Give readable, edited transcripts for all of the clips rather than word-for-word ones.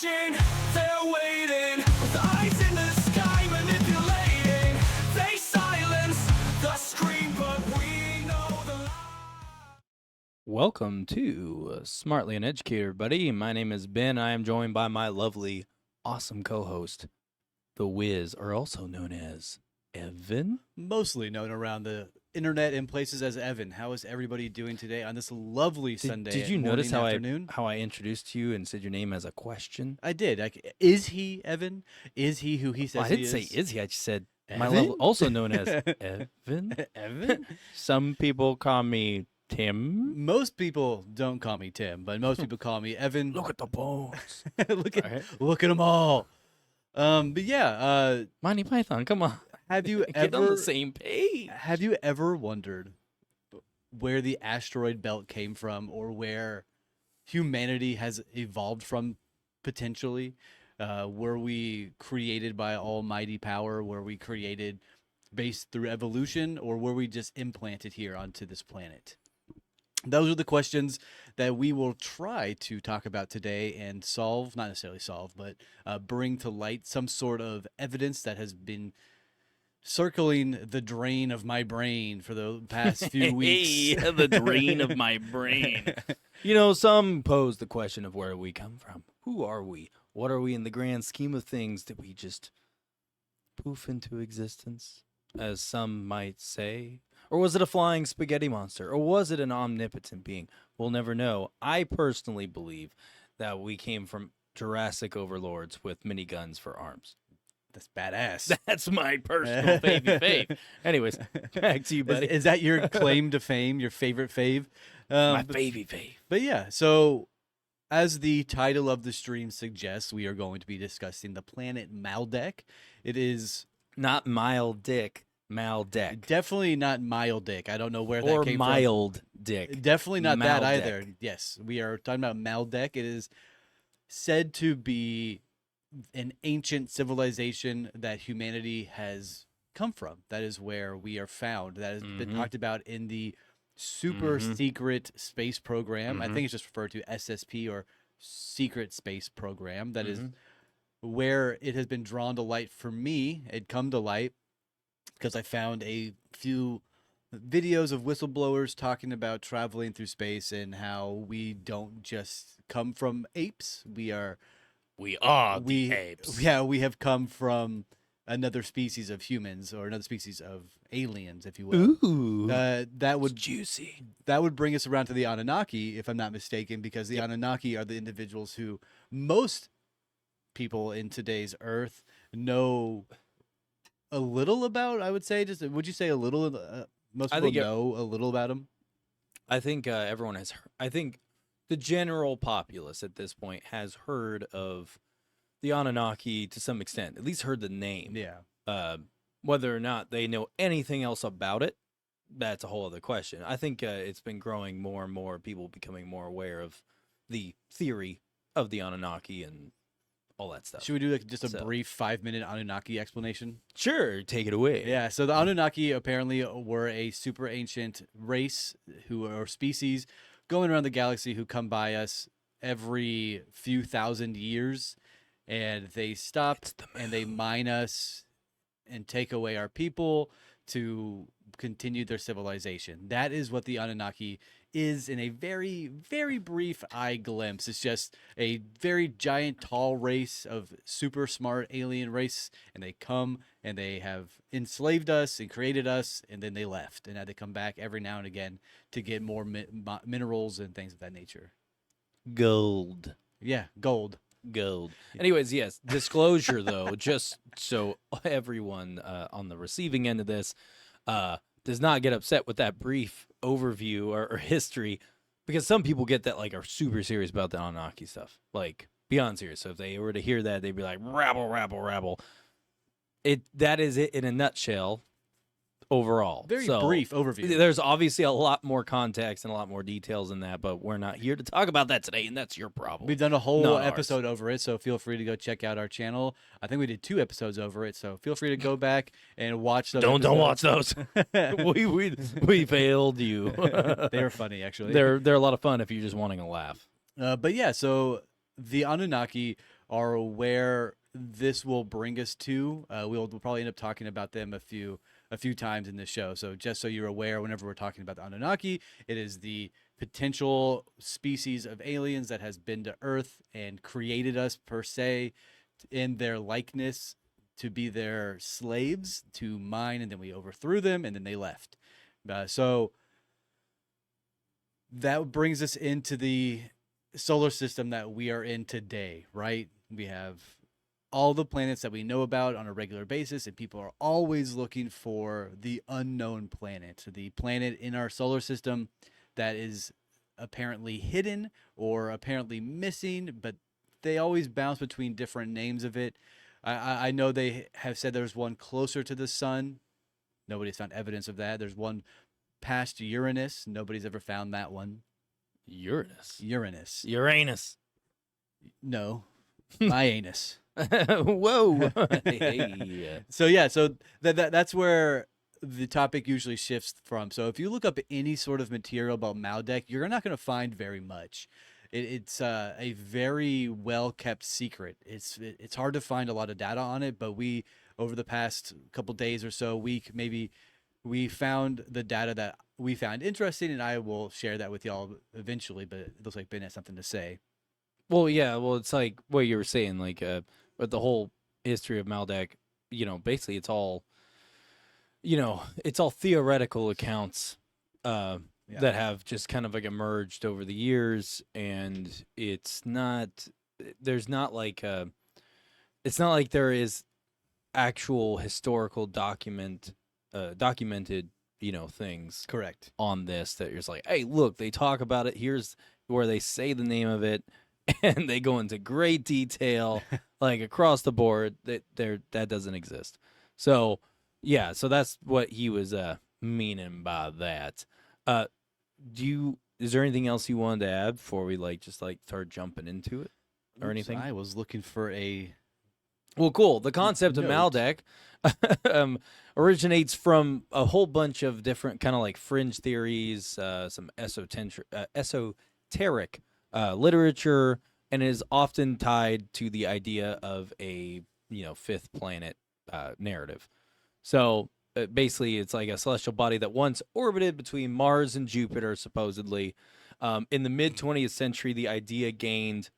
watching, they're waiting, with eyes in the sky manipulating. They silence the scream, but we know the lie. Welcome to Smartly Uneducated, everybody. My name is Ben. I am joined by my lovely, awesome co-host, The Wiz, or also known as Evan. Mostly known around the internet and places as Evan. How is everybody doing today on this lovely Sunday? Did you notice how afternoon? I introduced you and said your name as a question? I did. Is he Evan? Is he who he says Well, I didn't he say is? is he. I just said my Evan? level, also known as Evan. Evan? Some people call me Tim. Most people don't call me Tim, but most people call me Evan. Look at the bones. look at Alright. look at them all. But yeah, Monty Python, come on. have you Get on the ever same page. have you ever wondered where the asteroid belt came from, or where humanity has evolved from potentially? Were we created by almighty power? Were we created based through evolution, or were we just implanted here onto this planet? Those are the questions that we will try to talk about today and solve, not necessarily solve, but bring to light some sort of evidence that has been circling the drain of my brain for the past few weeks. Hey, the drain of my brain. You know, some pose the question of where we come from. Who are we? What are we in the grand scheme of things? Did we just poof into existence, as some might say? Or was it a flying spaghetti monster? Or was it an omnipotent being? We'll never know. I personally believe that we came from Jurassic overlords with miniguns for arms. That's badass. That's my personal fave. Anyways, back to you, buddy. Is that your claim to fame, your favorite fave? My But fave. yeah, so as the title of the stream suggests, we are going to be discussing the planet Maldek. It is Not mild dick, Maldek. definitely not Maldek. I don't know where that Or came mild from. dick. Definitely not that Maldek. either. Yes, we are talking about Maldek. It is said to be an ancient civilization that humanity has come from. That is where we are found. That has been Mhm. talked about in the super Mhm. secret space program. I Mhm. think it's just referred to SSP, or secret space program. That is Mhm. where it has been drawn to light for me. It come to light because I found a few videos of whistleblowers talking about traveling through space and how we don't just come from apes. We are We are we the apes. yeah, we have come from another species of humans, or another species of aliens, if you will. Ooh. That would juicy. bring us around to the Anunnaki, if I'm not mistaken, because the Anunnaki are the individuals who most people in today's Earth know a little about. I would say, would you say a little? Most I people think know a little about them. I think everyone has heard. I think the general populace at this point has heard of the Anunnaki to some extent, at least heard the name. Yeah. Whether or not they know anything else about it, that's a whole other question. I think it's been growing more and more, people becoming more aware of the theory of the Anunnaki and all that stuff. Should we do like just a So- brief 5-minute Anunnaki explanation? Sure, take it away. Yeah, so the Anunnaki apparently were a super ancient race who are species going around the galaxy who come by us every few thousand years, and they stop and they mine us and take away our people to continue their civilization. That is what the Anunnaki is in a very, very brief eye glimpse. It's just a very giant, tall race of super smart alien race, and they come and they have enslaved us and created us, and then they left, and had to come back every now and again to get more minerals and things of that nature. Gold. Yeah, gold. Anyways, yes, disclosure though, just so everyone on the receiving end of this does not get upset with that brief overview or history, because some people get that, like, are super serious about the Anunnaki stuff, like beyond serious. So if they were to hear that, they'd be like, rabble. That is it in a nutshell. Overall, Very So, brief overview. There's obviously a lot more context and a lot more details in that, but we're not here to talk about that today, and that's your problem. We've done a whole Not ours. episode over it, so feel free to go check out our channel. I think we did 2 episodes over it, so feel free to go back and watch those. Don't watch those. episodes. we failed you. They were funny, actually. They're a lot of fun if you're just wanting a laugh. But yeah, so the Anunnaki are where this will bring us to. We'll probably end up talking about them a few times in this show. So just so you're aware, whenever we're talking about the Anunnaki, it is the potential species of aliens that has been to Earth and created us per se in their likeness to be their slaves to mine, and then we overthrew them and then they left. So that brings us into the solar system that we are in today, right? We have all the planets that we know about on a regular basis, and people are always looking for the unknown planet, the planet in our solar system that is apparently hidden or apparently missing, but they always bounce between different names of it. I know they have said there's one closer to the sun. Nobody's found evidence of that. There's one past Uranus. Nobody's ever found that one. Uranus. Uranus. No, my anus. Whoa. Hey. So yeah, so that's where the topic usually shifts from. So if you look up any sort of material about Maldek, you're not going to find very much. It's a very well kept secret. It's hard to find a lot of data on it, but we, over the past couple days or so, week maybe, we found the data that we found interesting, and I will share that with y'all eventually. But it looks like Ben has something to say. Well, yeah. Well, it's like what you were saying, like, with the whole history of Maldek, basically it's all, it's all theoretical accounts, that have just kind of like emerged over the years, and it's not like there is actual historical documented things Correct. on this that you're just like, hey, look, they talk about it, here's where they say the name of it, and they go into great detail like across the board. That doesn't exist. So yeah, so that's what he was meaning by that. Is there anything else you wanted to add before we start jumping into it or anything? I was looking for a. Well, cool. The concept of Note. Maldek originates from a whole bunch of different kind of like fringe theories, some esoteric literature, and is often tied to the idea of a fifth planet narrative. So basically, it's like a celestial body that once orbited between Mars and Jupiter, supposedly. In the mid-20th century, the idea gained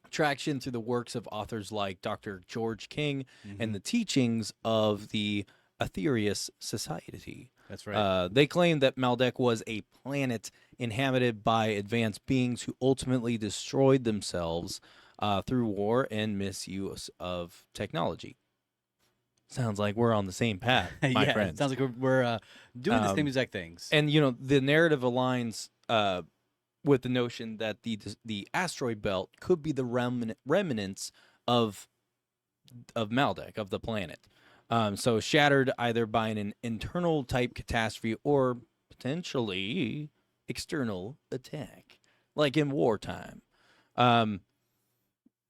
traction through the works of authors like Dr. George King and the teachings of the Aetherius Society. That's right. They claimed that Maldek was a planet inhabited by advanced beings who ultimately destroyed themselves through war and misuse of technology. Sounds like we're on the same path, my yeah, friends. it sounds like we're doing the same exact things. And the narrative aligns with the notion that the asteroid belt could be the remnants of Maldek, of the planet. So shattered either by an internal type catastrophe or potentially external attack, like in wartime.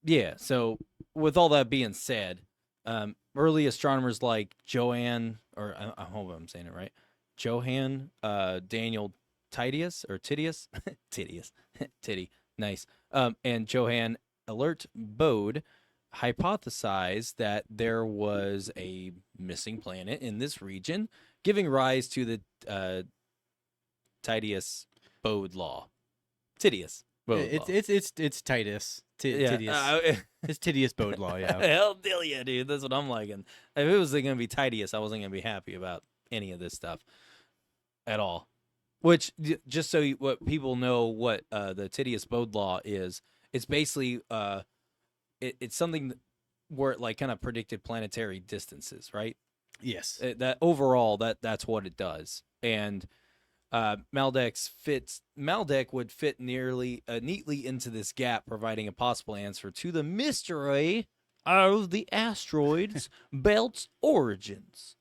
Yeah. So with all that being said, early astronomers like Johann, or I hope I'm saying it right, Johann Daniel Titius, Titty, nice, and Johann Alert Bode hypothesized that there was a missing planet in this region, giving rise to the Titius Bode law. Titius Bode law. It's Titus. Titius. It's Titius Bode law, yeah. Hell yeah, dude. That's what I'm liking. If it was going to be Titius, I wasn't going to be happy about any of this stuff at all. Which, just so what people know what the Titius Bode law is, it's basically it's something where it like kind of predicted planetary distances, right? Yes. That overall, that's what it does. And Maldek would fit neatly into this gap, providing a possible answer to the mystery of the asteroid's belt's origins.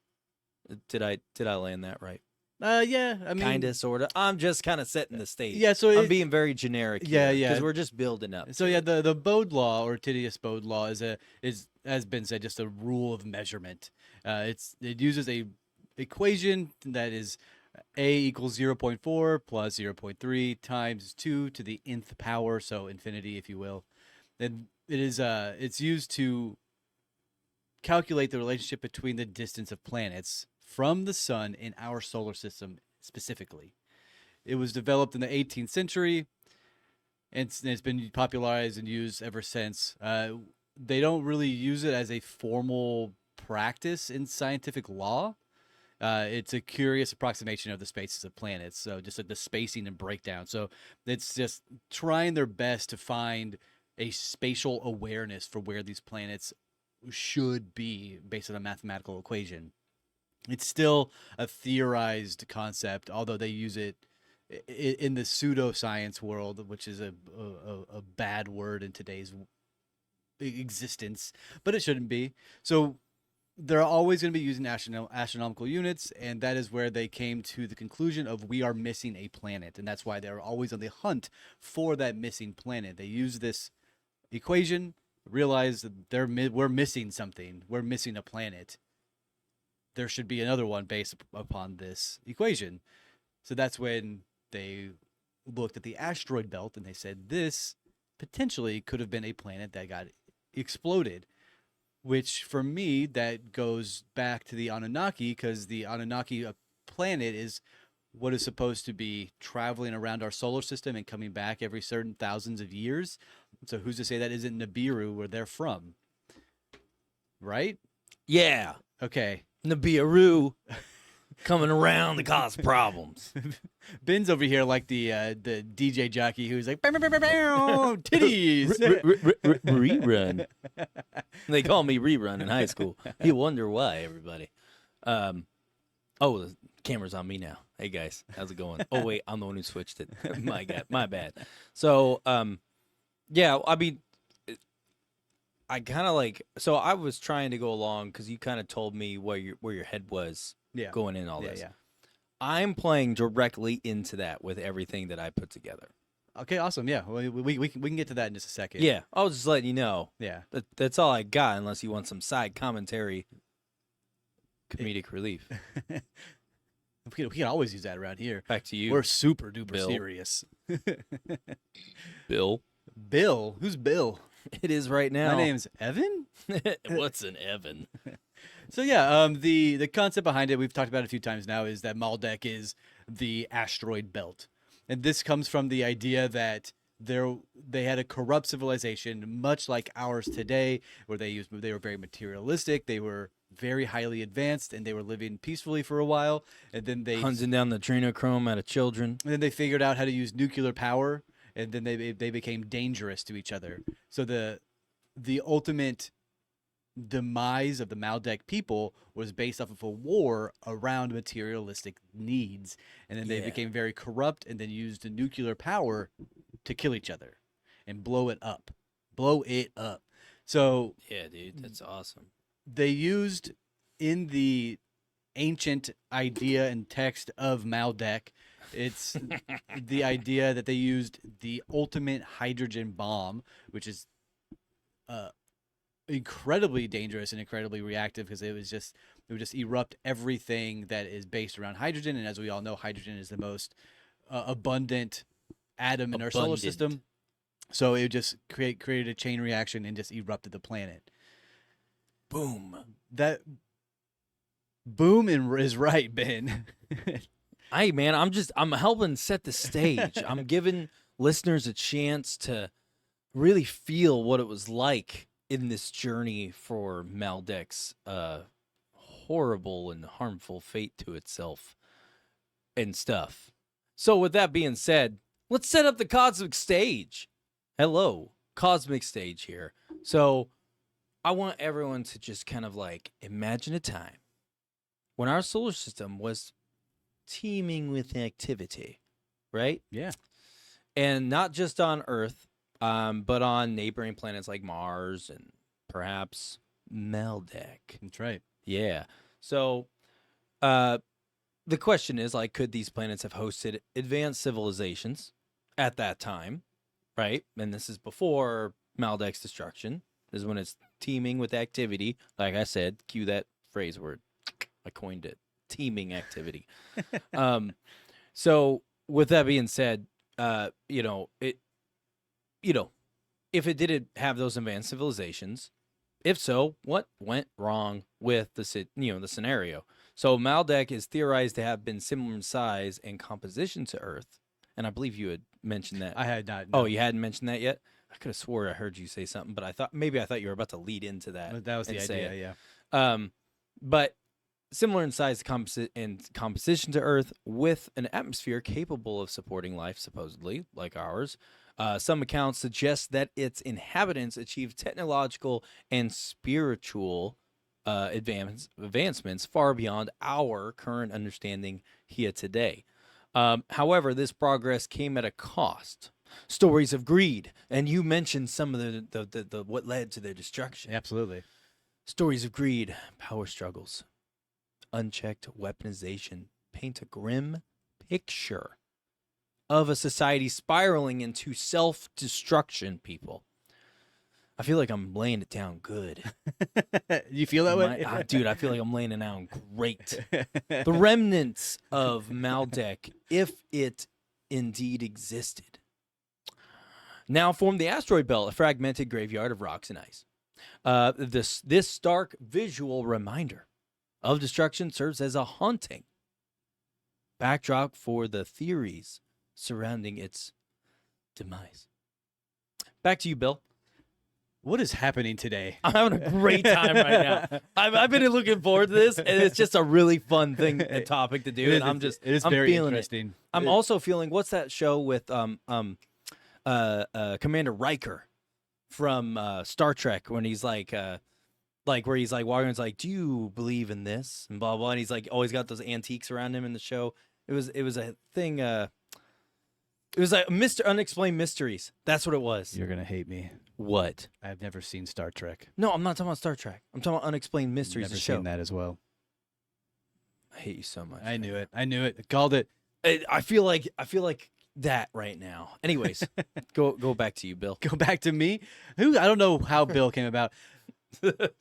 Did I land that right? Yeah, I mean, Kinda, sorta. I'm just kind of setting the stage. Yeah, so I'm being very generic. Yeah, because we're just building up. So yeah, the Bode law or Titius Bode law is has been said just a rule of measurement. It uses a equation that is a equals 0.4 plus 0.3 times 2 to the nth power, so infinity, if you will. And it's used to calculate the relationship between the distance of planets from the sun in our solar system specifically. It was developed in the 18th century, and it's been popularized and used ever since. They don't really use it as a formal practice in scientific law. It's a curious approximation of the spaces of planets, so just like the spacing and breakdown. So it's just trying their best to find a spatial awareness for where these planets should be based on a mathematical equation. It's still a theorized concept, although they use it in the pseudoscience world, which is a bad word in today's existence, but it shouldn't be. So they're always going to be using astronomical units, and that is where they came to the conclusion of we are missing a planet, and that's why they're always on the hunt for that missing planet. They use this equation, realize that we're missing something. We're missing a planet. There should be another one based upon this equation. So that's when they looked at the asteroid belt and they said this potentially could have been a planet that got exploded, which for me, that goes back to the Anunnaki, because the Anunnaki planet is what is supposed to be traveling around our solar system and coming back every certain thousands of years. So who's to say that isn't Nibiru, where they're from? Right? Yeah. Okay. Nibiru coming around to cause problems. Ben's over here like the DJ jockey who's like, "Bow, bow, bow, bow, bow, titties." Rerun. They call me Rerun in high school. You wonder why, everybody. Oh, the camera's on me now. Hey, guys. How's it going? Oh, wait. I'm the one who switched it. My bad. So, yeah, I mean, I kind of like, so I was trying to go along because you kind of told me where your head was going in all this. Yeah. I'm playing directly into that with everything that I put together. Okay, awesome. Yeah, we can get to that in just a second. Yeah, I was just letting you know. Yeah. That's all I got, unless you want some side commentary, comedic relief. We can always use that around here. Back to you. We're super duper Bill. serious. Bill. Bill? Who's Bill? It is right now. My name's Evan? What's an Evan? So yeah, the concept behind it, we've talked about it a few times now, is that Maldek is the asteroid belt. And this comes from the idea that they had a corrupt civilization, much like ours today, where they were very materialistic, they were very highly advanced, and they were living peacefully for a while. And then they hunting down the adrenochrome out of children. And then they figured out how to use nuclear power, and then they became dangerous to each other. So the ultimate demise of the Maldek people was based off of a war around materialistic needs, and then they became very corrupt, and then used the nuclear power to kill each other and blow it up. So Yeah, dude, that's awesome. they used in the ancient idea and text of Maldek, it's the idea that they used the ultimate hydrogen bomb, which is incredibly dangerous and incredibly reactive, because it would just erupt everything that is based around hydrogen, and as we all know, hydrogen is the most abundant atom in our solar system. So it would just created a chain reaction and just erupted the planet. Boom. That boom is right, Ben. Hey, man, I'm helping set the stage. I'm giving listeners a chance to really feel what it was like in this journey for Maldek's horrible and harmful fate to itself and stuff. So with that being said, let's set up the cosmic stage. Hello, cosmic stage here. So I want everyone to just kind of like imagine a time when our solar system was teeming with activity, right? Yeah. And not just on Earth, but on neighboring planets like Mars and perhaps Maldek. That's right. Yeah. So the question is, like, could these planets have hosted advanced civilizations at that time, right? And this is before Maldek's destruction. This is when it's teeming with activity. Like I said, cue that phrase word. I coined it. Teeming activity. So with that being said, if it didn't have those advanced civilizations, if so, what went wrong with the scenario? So Maldek is theorized to have been similar in size and composition to Earth, and I believe you had mentioned that. I had not. Oh, No. you hadn't mentioned that yet? I could have swore I heard you say something, but I thought you were about to lead into that. That was the and say idea. it. Yeah. But similar in size and composition to Earth, with an atmosphere capable of supporting life, supposedly, like ours. Some accounts suggest that its inhabitants achieved technological and spiritual advancements far beyond our current understanding here today. However, this progress came at a cost. Stories of greed, and you mentioned some of the what led to their destruction. Absolutely. Stories of greed, power struggles, unchecked weaponization paint a grim picture of a society spiraling into self-destruction, people. I feel like I'm laying it down good. You feel that way? Dude, I feel like I'm laying it down great. The remnants of Maldek, if it indeed existed, now form the asteroid belt, a fragmented graveyard of rocks and ice. This stark visual reminder of destruction serves as a haunting backdrop for the theories surrounding its demise. Back to you, Bill. What is happening today? I'm having a great time right now. I've been looking forward to this, and it's just a really fun a topic to do. And I'm very feeling interesting. it. I'm also feeling, what's that show with Commander Riker from Star Trek, when he's like where he's like walking, it's like, do you believe in this and blah blah, and he's like always got those antiques around him in the show. It was a thing. It was like Unexplained Mysteries. That's what it was. You're gonna hate me. What? I've never seen Star Trek. No, I'm not talking about Star Trek. I'm talking about Unexplained Mysteries. Never The show. seen that as well. I hate you so much. I knew it. I knew it. I called it. I feel like that right now. Anyways, go back to you, Bill. Go back to me. I don't know how Bill came about,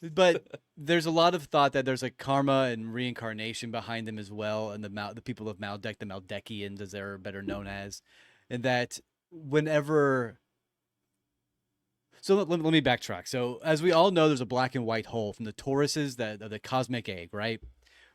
but there's a lot of thought that there's a karma and reincarnation behind them as well, and the people of Maldek, the Maldekians, as they're better known as, and that whenever. So let me backtrack. So as we all know, there's a black and white hole from the Tauruses, the cosmic egg, right?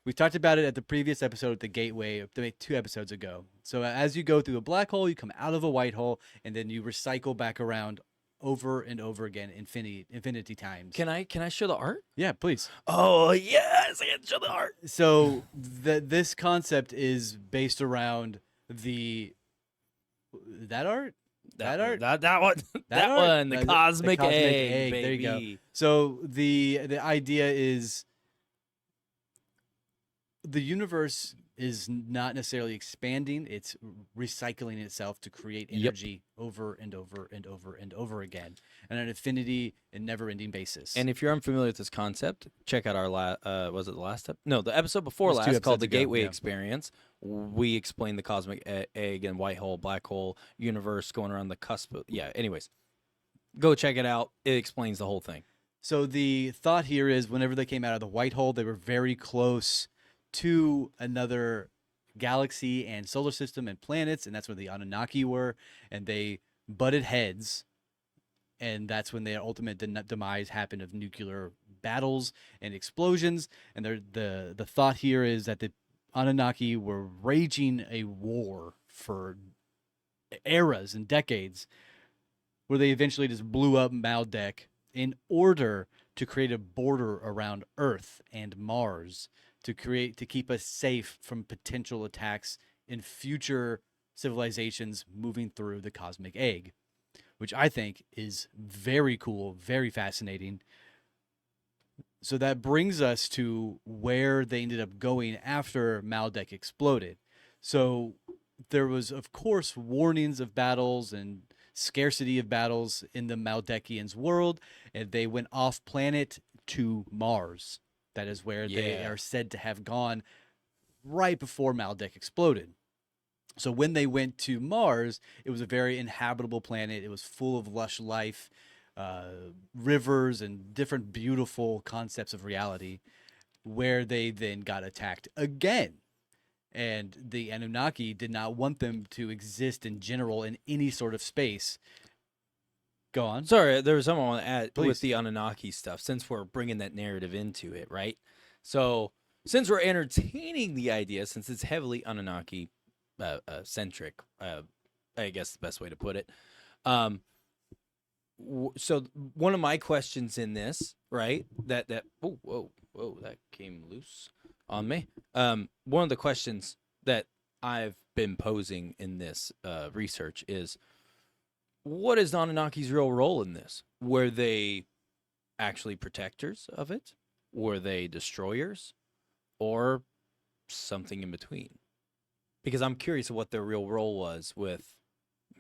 We talked about it at the previous episode at the Gateway, 2 episodes ago. So as you go through a black hole, you come out of a white hole, and then you recycle back around over and over again, infinity times. Can I show the art? Yeah, please. Oh yes, I can show the art. So this concept is based around that art. That art? That one. That art? one. The cosmic egg, baby. There you go. So the idea is the universe is not necessarily expanding, it's recycling itself to create energy over and over and over and over again on an infinity and never-ending basis. And if you're unfamiliar with this concept, check out our was it the last episode? No, the episode before It was 2 last called episodes The ago, Gateway yeah. Experience. We explained the cosmic egg and white hole, black hole universe going around the cusp. Yeah, anyways, go check it out. It explains the whole thing. So the thought here is whenever they came out of the white hole, they were very close to another galaxy and solar system and planets, and that's where the Anunnaki were, and they butted heads, and that's when their ultimate demise happened of nuclear battles and explosions. And the thought here is that the Anunnaki were raging a war for eras and decades, where they eventually just blew up Maldek in order to create a border around Earth and Mars to keep us safe from potential attacks in future civilizations moving through the cosmic egg, which I think is very cool, very fascinating. So that brings us to where they ended up going after Maldek exploded. So there was, of course, warnings of battles and scarcity of battles in the Maldekians' world, and they went off planet to Mars. That is where they are said to have gone right before Maldek exploded. So when they went to Mars, it was a very inhabitable planet. It was full of lush life, rivers, and different beautiful concepts of reality, where they then got attacked again. And the Anunnaki did not want them to exist in general in any sort of space, Go on. Sorry, there was something I want to add Please. with the Anunnaki stuff, since we're bringing that narrative into it, right? So, since we're entertaining the idea, since it's heavily Anunnaki centric, I guess the best way to put it. So one of my questions in this, right? That whoa, that came loose on me. One of the questions that I've been posing in this research is, what is Anunnaki's real role in this? Were they actually protectors of it? Were they destroyers? Or something in between? Because I'm curious of what their real role was with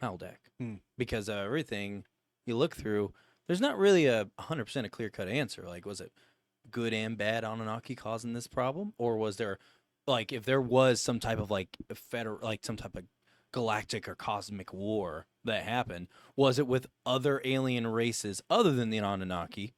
Maldek. Because everything you look through, there's not really a 100% a clear-cut answer. Like, was it good and bad Anunnaki causing this problem? Or was there, like, if there was some type of, like, some type of galactic or cosmic war that happened, was it with other alien races other than the Anunnaki,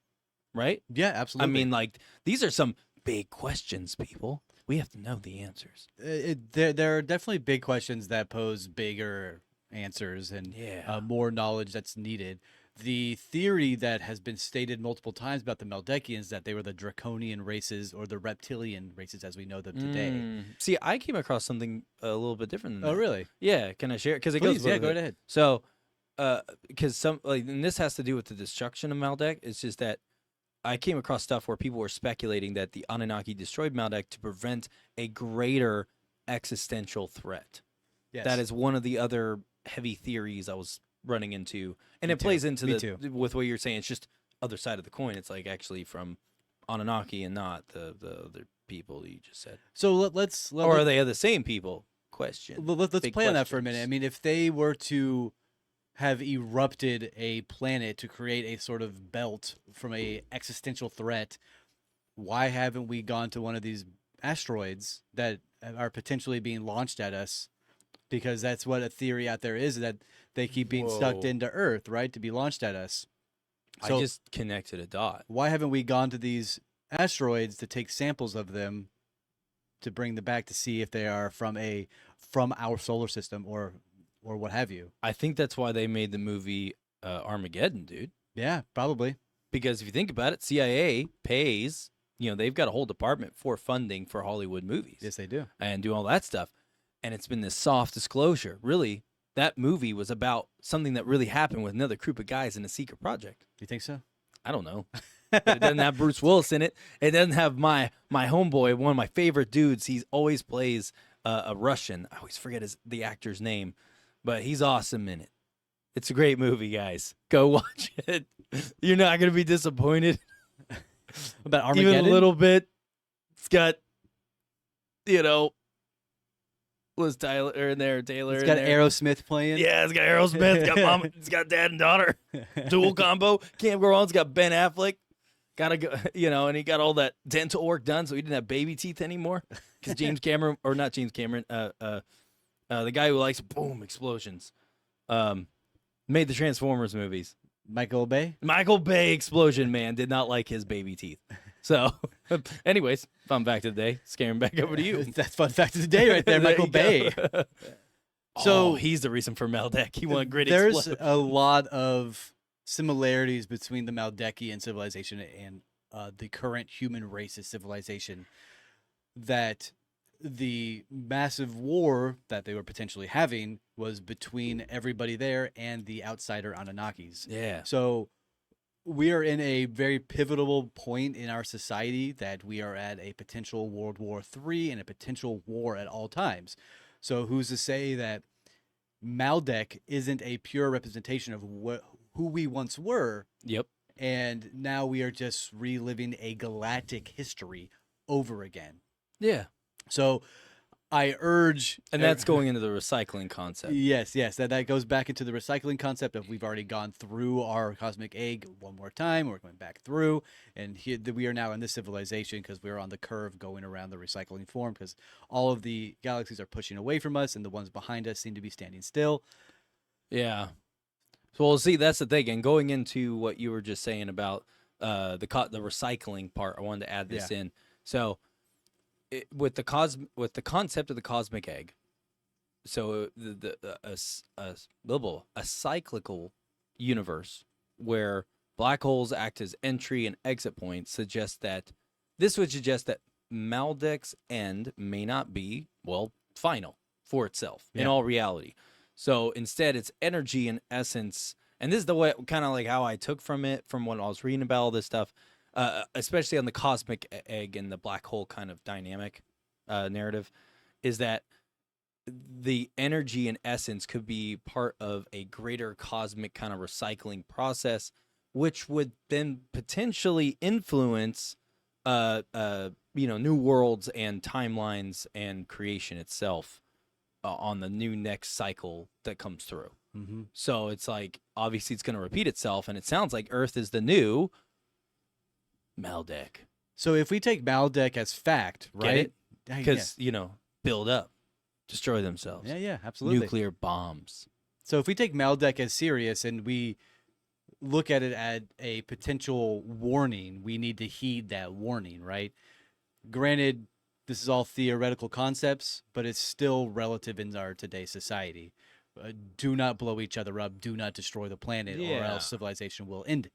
right? Yeah, absolutely. I mean, like, these are some big questions, people. We have to know the answers. There are definitely big questions that pose bigger answers and more knowledge that's needed. The theory that has been stated multiple times about the Maldekians, that they were the draconian races or the reptilian races as we know them today. See, I came across something a little bit different than that. Oh, really? Yeah, can I share it? Because it Please, goes yeah, with go it. ahead. So, because and this has to do with the destruction of Maldek. It's just that I came across stuff where people were speculating that the Anunnaki destroyed Maldek to prevent a greater existential threat. Yes. That is one of the other heavy theories I was running into, and it plays into with what you're saying. It's just other side of the coin. It's like actually from Anunnaki and not the other people you just said. So let's or are they the same people? Question. Let's Big play on that for a questions. minute. I mean, if they were to have erupted a planet to create a sort of belt from a existential threat, why haven't we gone to one of these asteroids that are potentially being launched at us? Because that's what a theory out there is, that they keep being sucked into Earth, right, to be launched at us. So I just connected a dot. why haven't we gone to these asteroids to take samples of them to bring them back to see if they are from our solar system or what have you? I think that's why they made the movie Armageddon, dude. Yeah, probably. Because if you think about it, CIA pays, they've got a whole department for funding for Hollywood movies. Yes, they do. And do all that stuff. And it's been this soft disclosure. Really, that movie was about something that really happened with another group of guys in a secret project. You think so? I don't know. But it doesn't have Bruce Willis in it. It doesn't have my homeboy, one of my favorite dudes. He always plays a Russian. I always forget the actor's name, but he's awesome in it. It's a great movie, guys. Go watch it. You're not going to be disappointed. About Armageddon? Even a little bit. It's got, Liz Tyler in there, Taylor It's in got there. Aerosmith playing. Yeah, it's got Aerosmith. It's got mom. It's got dad and daughter. Dual combo. Can't go wrong. It's got Ben Affleck. Gotta go, and he got all that dental work done, so he didn't have baby teeth anymore. Because James Cameron, or not James Cameron, the guy who likes boom explosions, made the Transformers movies. Michael Bay? Michael Bay explosion man did not like his baby teeth. So, anyways, fun fact of the day. Scaring back over to you. That's fun fact of the day right there, Michael Bay. So he's the reason for Maldek. He wanted great There's explosion. a lot of similarities between the Maldekian civilization and the current human race's civilization, that the massive war that they were potentially having was between everybody there and the outsider Anunnakis. Yeah. So we are in a very pivotal point in our society that we are at a potential World War III and a potential war at all times. So who's to say that Maldek isn't a pure representation of who we once were? Yep. And now we are just reliving a galactic history over again. Yeah. So I urge... And that's going into the recycling concept. Yes. That goes back into the recycling concept of we've already gone through our cosmic egg one more time. We're going back through. And here we are now in this civilization because we're on the curve going around the recycling form, because all of the galaxies are pushing away from us and the ones behind us seem to be standing still. Yeah. So we'll see. That's the thing. And going into what you were just saying about the recycling part, I wanted to add this in. So with the concept of the cosmic egg, so a cyclical universe where black holes act as entry and exit points suggests that this would suggest that Maldek's end may not be, well, final for itself in Yeah. all reality. So instead, it's energy and essence. And this is the way, kind of like how I took from it, from when I was reading about all this stuff, especially on the cosmic egg and the black hole kind of dynamic narrative, is that the energy and essence could be part of a greater cosmic kind of recycling process, which would then potentially influence new worlds and timelines and creation itself on the new next cycle that comes through. Mm-hmm. So it's like, obviously it's going to repeat itself, and it sounds like Earth is the new Maldek. So if we take Maldek as fact, right? Because, build up, destroy themselves. Yeah, absolutely. Nuclear bombs. So if we take Maldek as serious and we look at it as a potential warning, we need to heed that warning, right? Granted, this is all theoretical concepts, but it's still relative in our today's society. Do not blow each other up. Do not destroy the planet, or Yeah. else civilization will end.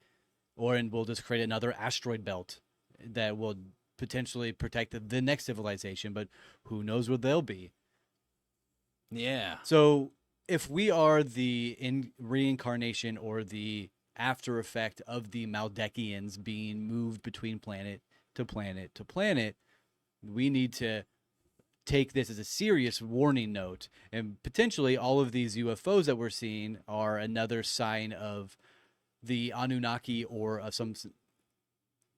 And we'll just create another asteroid belt that will potentially protect the next civilization, but who knows where they'll be. Yeah. So if we are the reincarnation or the after effect of the Maldekians being moved between planet to planet to planet, we need to take this as a serious warning note. And potentially all of these UFOs that we're seeing are another sign of the Anunnaki or of some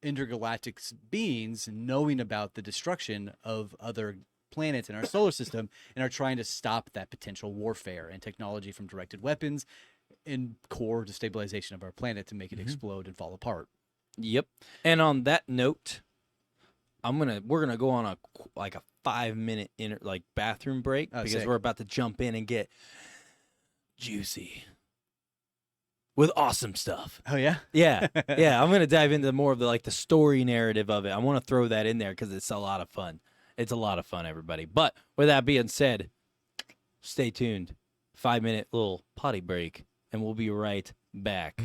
intergalactic beings knowing about the destruction of other planets in our solar system and are trying to stop that potential warfare and technology from directed weapons and core destabilization of our planet to make it explode and fall apart. Yep. And on that note, we're gonna go on a 5-minute bathroom break because sick. we're about to jump in and get juicy with awesome stuff. Oh yeah. Yeah, yeah. I'm gonna dive into more of the story narrative of it. I want to throw that in there because it's a lot of fun. It's a lot of fun, everybody. But with that being said, stay tuned. 5-minute little potty break, and we'll be right back.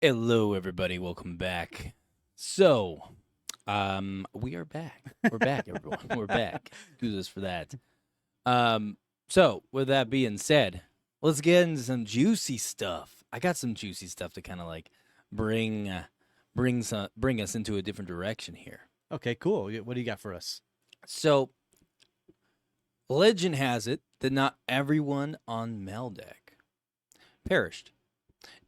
Hello, everybody. Welcome back. So, we are back. We're back, everyone. We're back. Excuse us for that. So with that being said, let's get into some juicy stuff. I got some juicy stuff to kind of like bring us into a different direction here. Okay, cool. What do you got for us? So, legend has it that not everyone on Maldek perished.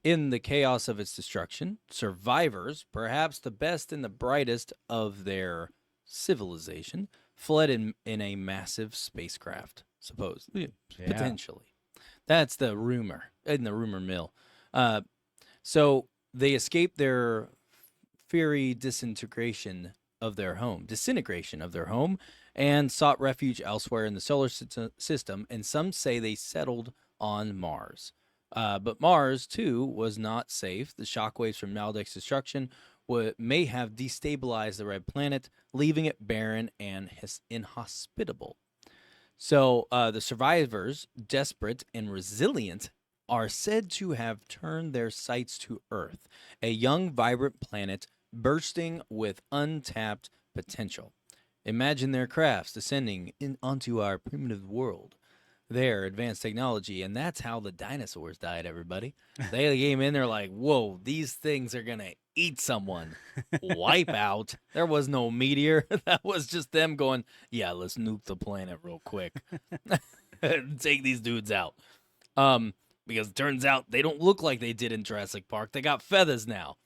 In the chaos of its destruction, survivors, perhaps the best and the brightest of their civilization, fled in a massive spacecraft, supposedly, potentially. That's the rumor in the rumor mill. So they escaped their fiery disintegration of their home, and sought refuge elsewhere in the solar system. And some say they settled on Mars. But Mars, too, was not safe. The shockwaves from Maldek's destruction may have destabilized the red planet, leaving it barren and inhospitable. So the survivors, desperate and resilient, are said to have turned their sights to Earth, a young, vibrant planet bursting with untapped potential. Imagine their crafts descending onto our primitive world. Their advanced technology, and that's how the dinosaurs died, everybody. They came in, they're like, whoa, these things are going to eat someone. Wipe out. There was no meteor. That was just them going, yeah, let's nuke the planet real quick. Take these dudes out. Because it turns out they don't look like they did in Jurassic Park. They got feathers now.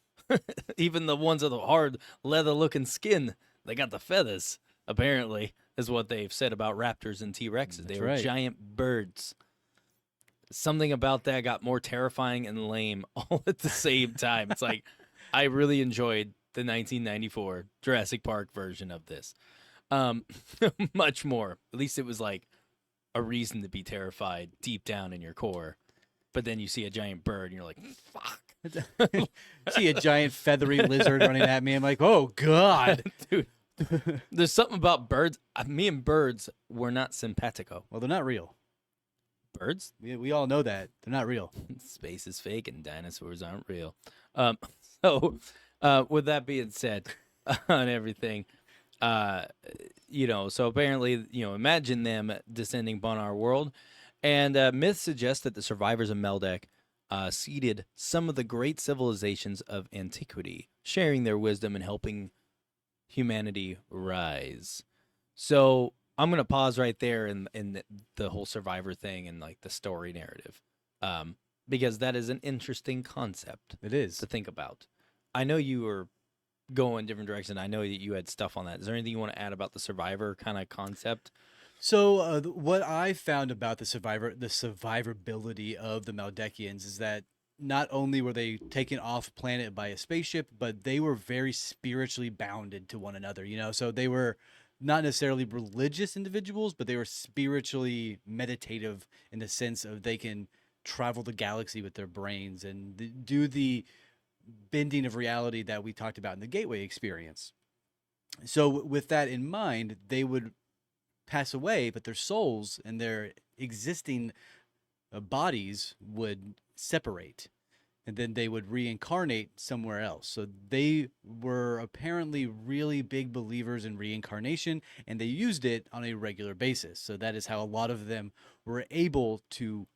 Even the ones with the hard leather-looking skin, they got the feathers, apparently. Is what they've said about raptors and T-Rexes. They were giant birds. Something about that got more terrifying and lame all at the same time. It's like, I really enjoyed the 1994 Jurassic Park version of this. Much more. At least it was like a reason to be terrified deep down in your core. But then you see a giant bird and you're like, fuck. See a giant feathery lizard running at me. I'm like, oh, God. Dude. There's something about birds. Me and birds were not simpatico. Well, they're not real. Birds? We all know that. They're not real. Space is fake and dinosaurs aren't real. With that being said, on everything, so apparently, imagine them descending upon our world. And myths suggest that the survivors of Maldek seeded some of the great civilizations of antiquity, sharing their wisdom and helping humanity rise. So I'm gonna pause right there in the whole survivor thing and like the story narrative, because that is an interesting concept. It is to think about. I know you were going different directions. I know that you had stuff on that. Is there anything you want to add about the survivor kind of concept? So what I found about the survivability of the Maldekians is that not only were they taken off planet by a spaceship, but they were very spiritually bounded to one another, so they were not necessarily religious individuals, but they were spiritually meditative in the sense of they can travel the galaxy with their brains and do the bending of reality that we talked about in the Gateway experience. So with that in mind, they would pass away, but their souls and their existing bodies would separate, and then they would reincarnate somewhere else. So they were apparently really big believers in reincarnation, and they used it on a regular basis. So that is how a lot of them were able to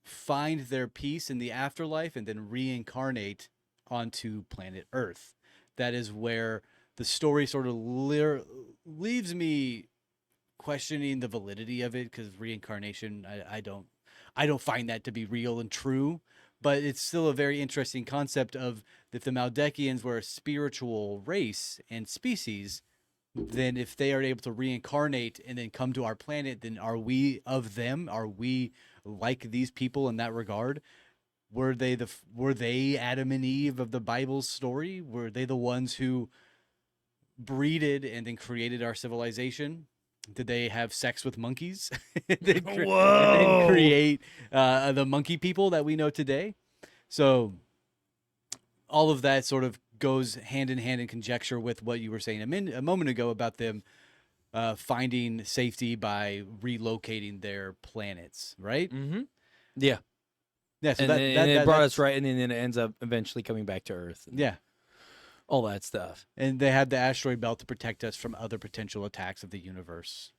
find their peace in the afterlife and then reincarnate onto planet Earth. That is where the story sort of leaves me questioning the validity of it, because reincarnation, I don't find that to be real and true, but it's still a very interesting concept of if the Maldekians were a spiritual race and species, then if they are able to reincarnate and then come to our planet, then are we of them? Are we like these people in that regard? Were they Adam and Eve of the Bible's story? Were they the ones who breeded and then created our civilization? Did they have sex with monkeys? Did they create the monkey people that we know today? So all of that sort of goes hand in hand in conjecture with what you were saying a moment ago about them finding safety by relocating their planets, right? Mm-hmm. Yeah. Yeah, so And, then it brought us that's- right, and then it ends up eventually coming back to Earth. And Yeah, all that stuff. and they had the asteroid belt to protect us from other potential attacks of the universe.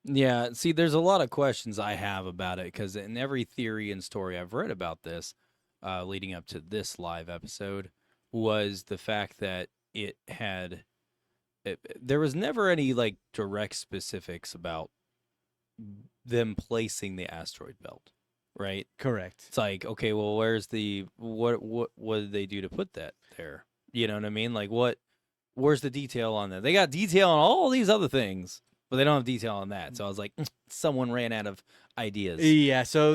Yeah, see, there's a lot of questions I have about it because in every theory and story I've read about this, leading up to this live episode, was the fact that there was never any like direct specifics about them placing the asteroid belt, right? Correct. It's like, okay, well, where's the what did they do to put that there? You know what I mean? Like, where's the detail on that? They got detail on all these other things, but they don't have detail on that. So I was like, someone ran out of ideas. Yeah, so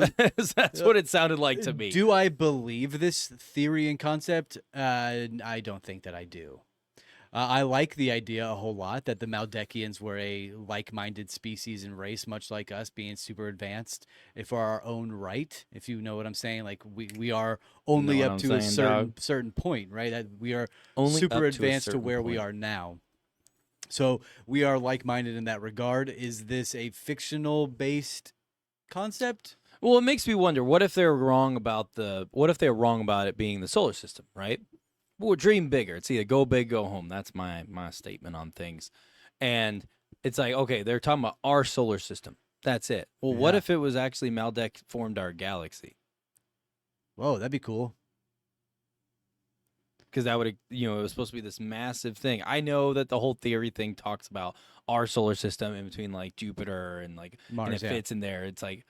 That's what it sounded like to me. do I believe this theory and concept? I don't think that I do. I like the idea a whole lot that the Maldekians were a like-minded species and race, much like us, being super advanced for our own right. If you know what I'm saying, like we are only Know what up I'm to a saying, certain dog? certain point, right? That we are Only super up to a advanced to certain where we point. are now. So we are like-minded in that regard. Is this a fictional-based concept? Well, it makes me wonder, what if they're wrong about it being the solar system, right? Well, dream bigger. It's either go big, go home. That's my statement on things. And it's like, okay, they're talking about our solar system. That's it. Well, what Yeah. if it was actually Maldek formed our galaxy? Whoa, that'd be cool. Because that would, it was supposed to be this massive thing. I know that the whole theory thing talks about our solar system in between like Jupiter and like Mars, and it yeah. fits in there. It's like,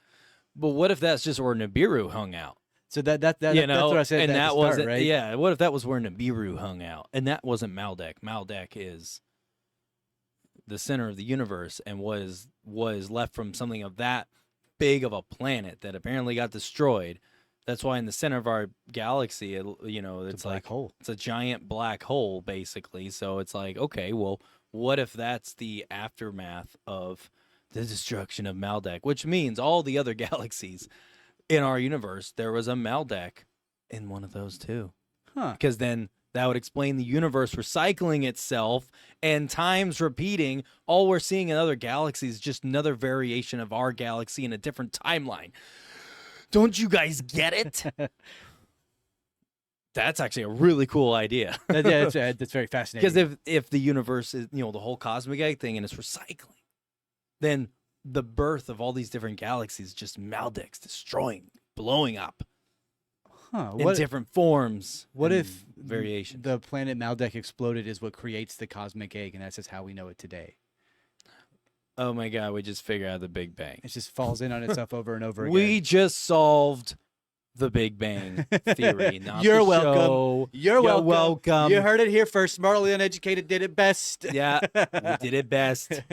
but what if that's just where Nibiru hung out? So that's what I said. and at that the start, wasn't right. Yeah, what if that was where Nibiru hung out, and that wasn't Maldek? Maldek is the center of the universe, and was left from something of that big of a planet that apparently got destroyed. That's why in the center of our galaxy, it's It's a black like hole. it's a giant black hole, basically. So it's like, okay, well, what if that's the aftermath of the destruction of Maldek, which means all the other galaxies in our universe, there was a Maldek in one of those too. Huh. Because then that would explain the universe recycling itself and times repeating. All we're seeing in other galaxies is just another variation of our galaxy in a different timeline. Don't you guys get it? That's actually a really cool idea. That's very fascinating. Because if the universe is, the whole cosmic egg thing and it's recycling, then the birth of all these different galaxies, just Maldek's destroying, blowing up in different forms. What and if variations? the planet Maldek exploded is what creates the cosmic egg, and that's just how we know it today? Oh my God, we just figured out the Big Bang. It just falls in on itself over and over again. We just solved the Big Bang theory. Not You're the welcome. show. You're welcome. You You heard it here first. Smartly Uneducated did it best. Yeah, we did it best.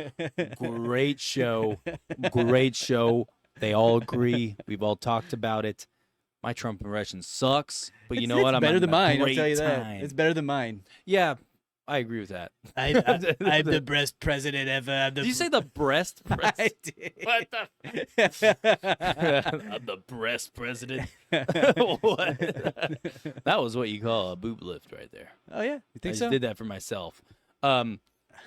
Great show. Great show. They all agree. We've all talked about it. My Trump impression sucks, but you know what? It's I'm better having than a mine. I'll great tell you that. time. It's better than mine. Yeah, I agree with that. I'm the best president ever. Did you say the breast? I did. What the? I'm the breast president. What? That was what you call a boob lift right there. Oh yeah, you I think just so? did that for myself.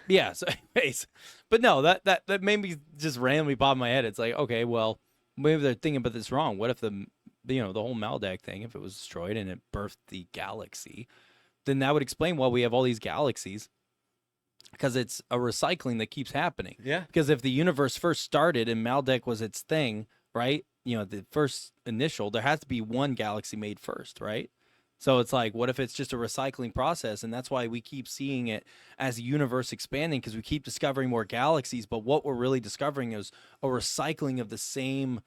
Yeah. So, anyways, but no, that made me just randomly pop in my head. It's like, okay, well, maybe they're thinking about this wrong. What if the whole Maldek thing, if it was destroyed and it birthed the galaxy, then that would explain why we have all these galaxies. Because it's a recycling that keeps happening. Yeah. Because if the universe first started and Maldek was its thing, right? The first initial, there has to be one galaxy made first, right? So it's like, what if it's just a recycling process? And that's why we keep seeing it as the universe expanding, because we keep discovering more galaxies. But what we're really discovering is a recycling of the same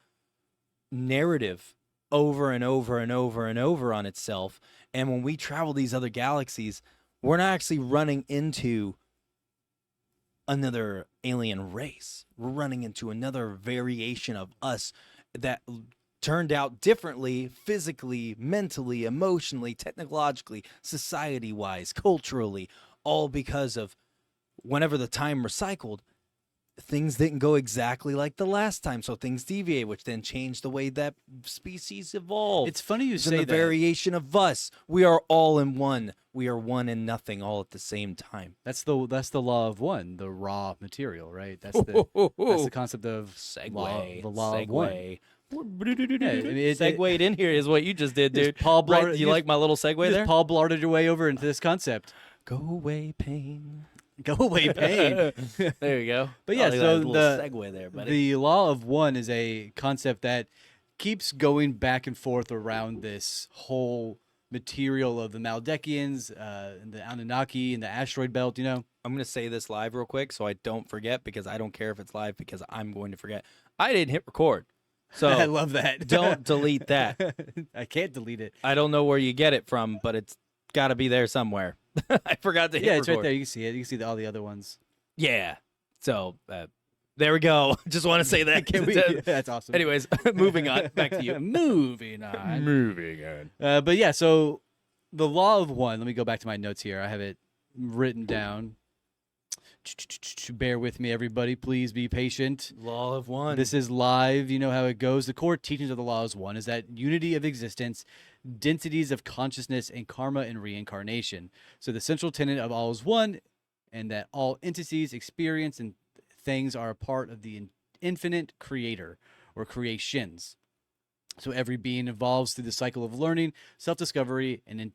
narrative over and over and over and over on itself. And when we travel these other galaxies, we're not actually running into another alien race. We're running into another variation of us that turned out differently physically, mentally, emotionally, technologically, society-wise, culturally, all because of whenever the time recycled, things didn't go exactly like the last time. So things deviate, which then changed the way that species evolved. It's funny you It's say the that. variation of us. We are all in one. We are one and nothing all at the same time. That's the law of one, the raw material, right? That's the concept of Segue. the law of one. Segue. Segued in here is what you just did, dude. Paul Blart, Right, do you like my little segue there? Paul Blarted your way over into this concept. Go away, pain. Go away, pain. There you go. But yeah, Oh, so little segue there, buddy. the law of one is a concept that keeps going back and forth around this whole material of the Maldekians, and the Anunnaki, and the asteroid belt. You know, I'm gonna say this live real quick so I don't forget, because I don't care if it's live, because I'm going to forget. I didn't hit record, so I love that. don't delete that. I can't delete it. I don't know where you get it from, but it's got to be there somewhere. I forgot to hit Yeah, record. it's right there. You can see it. You can see all the other ones. Yeah. So there we go. Just want to say that. That's awesome. Anyways, moving on. Back to you. Moving on. Moving on. But yeah, so the law of one. Let me go back to my notes here. I have it written down. Bear with me, everybody. Please be patient. Law of one. This is live. You know how it goes. The core teachings of the law is one is that unity of existence, densities of consciousness, and karma and reincarnation. So the central tenet of all is one, and that all entities, experience, and things are a part of the infinite creator or creations. So every being evolves through the cycle of learning, self-discovery, and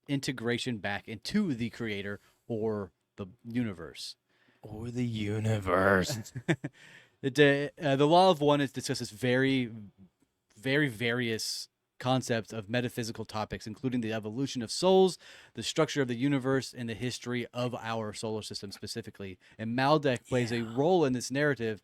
integration back into the creator or the universe. Or the universe. The law of one is discusses very various concepts of metaphysical topics, including the evolution of souls, the structure of the universe, and the history of our solar system specifically. And Maldek plays a role in this narrative.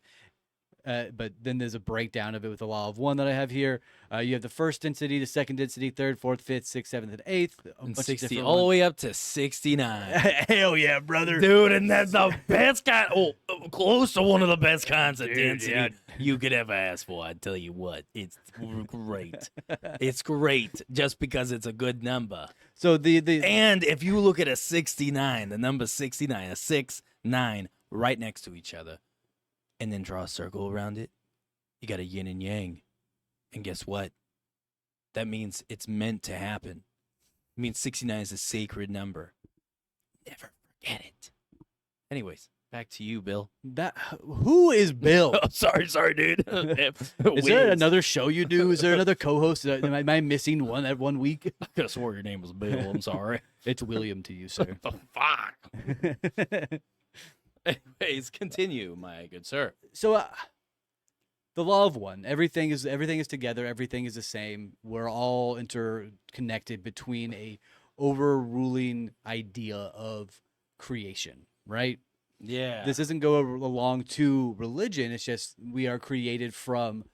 But then there's a breakdown of it with the law of one that I have here. You have the first density, the second density, third, fourth, fifth, sixth, seventh, and eighth. And 60, all the way up to 69. Hell yeah, brother. Dude, and that's the best kind. Oh, close to one of the best kinds of density you could ever ask for. I tell you what, it's great. It's great just because it's a good number. So and if you look at a 69, the number 69, a 6, 9, right next to each other, and then draw a circle around it, you got a yin and yang. And guess what? That means it's meant to happen. It means 69 is a sacred number. Never forget it. Anyways, back to you, Bill. Who is Bill? Oh, sorry, dude. Is there another show you do? Is there another co-host? Am I missing one at 1 week? I could have swore your name was Bill. I'm sorry. It's William to you, sir. The fuck? Anyways, continue, my good sir. So, the law of one. Everything is together. Everything is the same. We're all interconnected between a overruling idea of creation, right? Yeah. This doesn't go along to religion. It's just we are created from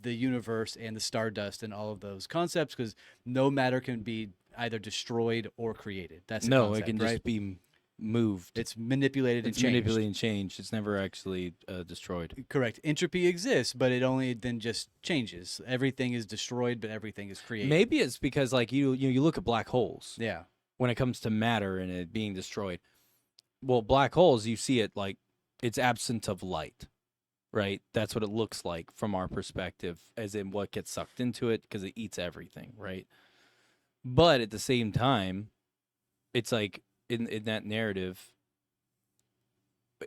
the universe and the stardust and all of those concepts, because no matter can be either destroyed or created. That's the concept, it can right? just be moved. It's manipulated and changed. Manipulated and changed. It's never actually destroyed. Correct. Entropy exists, but it only then just changes. Everything is destroyed, but everything is created. Maybe it's because like you look at black holes. Yeah. When it comes to matter and it being destroyed. Well, black holes, you see it like it's absent of light, right? That's what it looks like from our perspective, as in what gets sucked into it, because it eats everything, right? But at the same time, it's like in that narrative,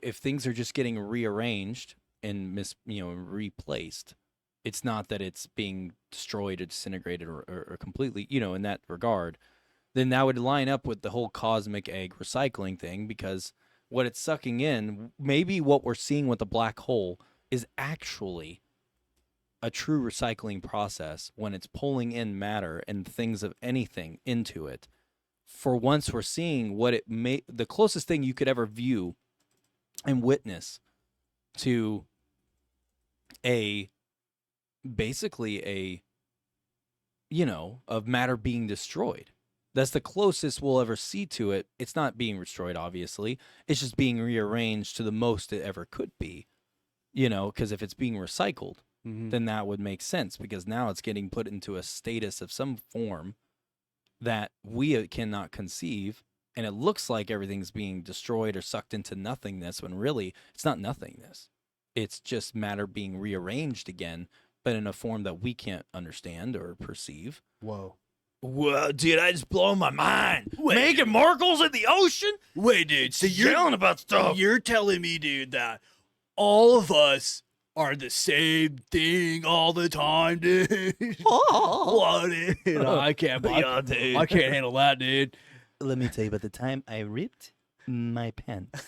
if things are just getting rearranged and replaced, it's not that it's being destroyed or disintegrated or completely, in that regard, then that would line up with the whole cosmic egg recycling thing, because what it's sucking in, maybe what we're seeing with the black hole is actually a true recycling process when it's pulling in matter and things of anything into it. For once, we're seeing what it may, the closest thing you could ever view and witness to basically of matter being destroyed. That's the closest we'll ever see to it. It's not being destroyed, obviously. It's just being rearranged to the most it ever could be, because if it's being recycled, then that would make sense, because now it's getting put into a status of some form that we cannot conceive, and it looks like everything's being destroyed or sucked into nothingness, when really it's not nothingness. It's just matter being rearranged again, but in a form that we can't understand or perceive. Whoa. Well, dude, I just blow my mind. Meghan Markle's in the ocean? Wait, dude. So you're yelling about stuff. You're telling me, dude, that all of us are the same thing all the time, dude. What? I can't. Yeah, dude. I can't handle that, dude. Let me tell you about the time I ripped my pants.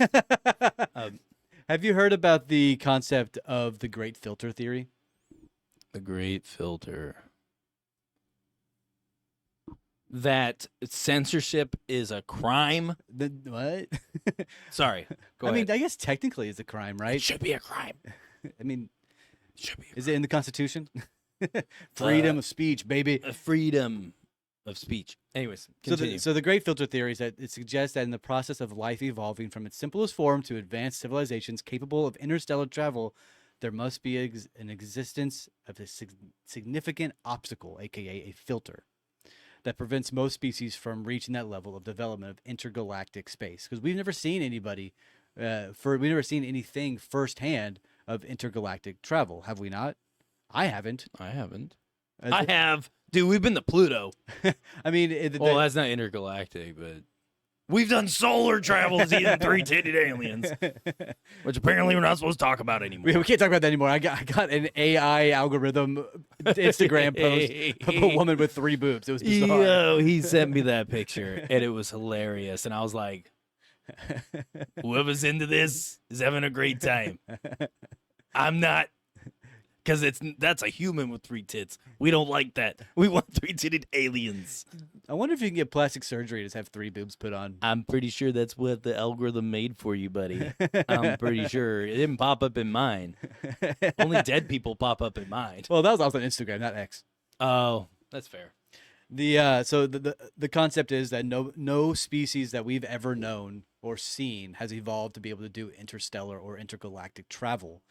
Have you heard about the concept of the Great Filter theory? The Great Filter. That censorship is a crime. What? Sorry. Go I ahead. mean, I guess technically it's a crime, it right? should be a crime. I mean, It should be is it in the Constitution? Freedom of speech, baby. a freedom of speech. Anyways, continue. So the Great Filter theory is that it suggests that in the process of life evolving from its simplest form to advanced civilizations capable of interstellar travel, there must be an existence of a significant obstacle, aka a filter, that prevents most species from reaching that level of development of intergalactic space. Because we've never seen anybody, we've never seen anything firsthand of intergalactic travel, have we not? I haven't. I haven't. Uh, I have. Dude, we've been to Pluto. I mean, Well, that's not intergalactic, but we've done solar travel to see the three-titted aliens, which apparently we're not supposed to talk about anymore. we can't talk about that anymore. I got an AI algorithm Instagram post of a woman with 3 boobs. It was bizarre. Yo, he sent me that picture, and it was hilarious. And I was like, whoever's into this is having a great time. I'm not, because that's a human with 3 tits. We don't like that. We want 3-titted aliens. I wonder if you can get plastic surgery to have 3 boobs put on. I'm pretty sure that's what the algorithm made for you, buddy. I'm pretty sure. It didn't pop up in mine. Only dead people pop up in mine. Well, that was also on Instagram, not X. Oh, that's fair. So the concept is that no species that we've ever known or seen has evolved to be able to do interstellar or intergalactic travel.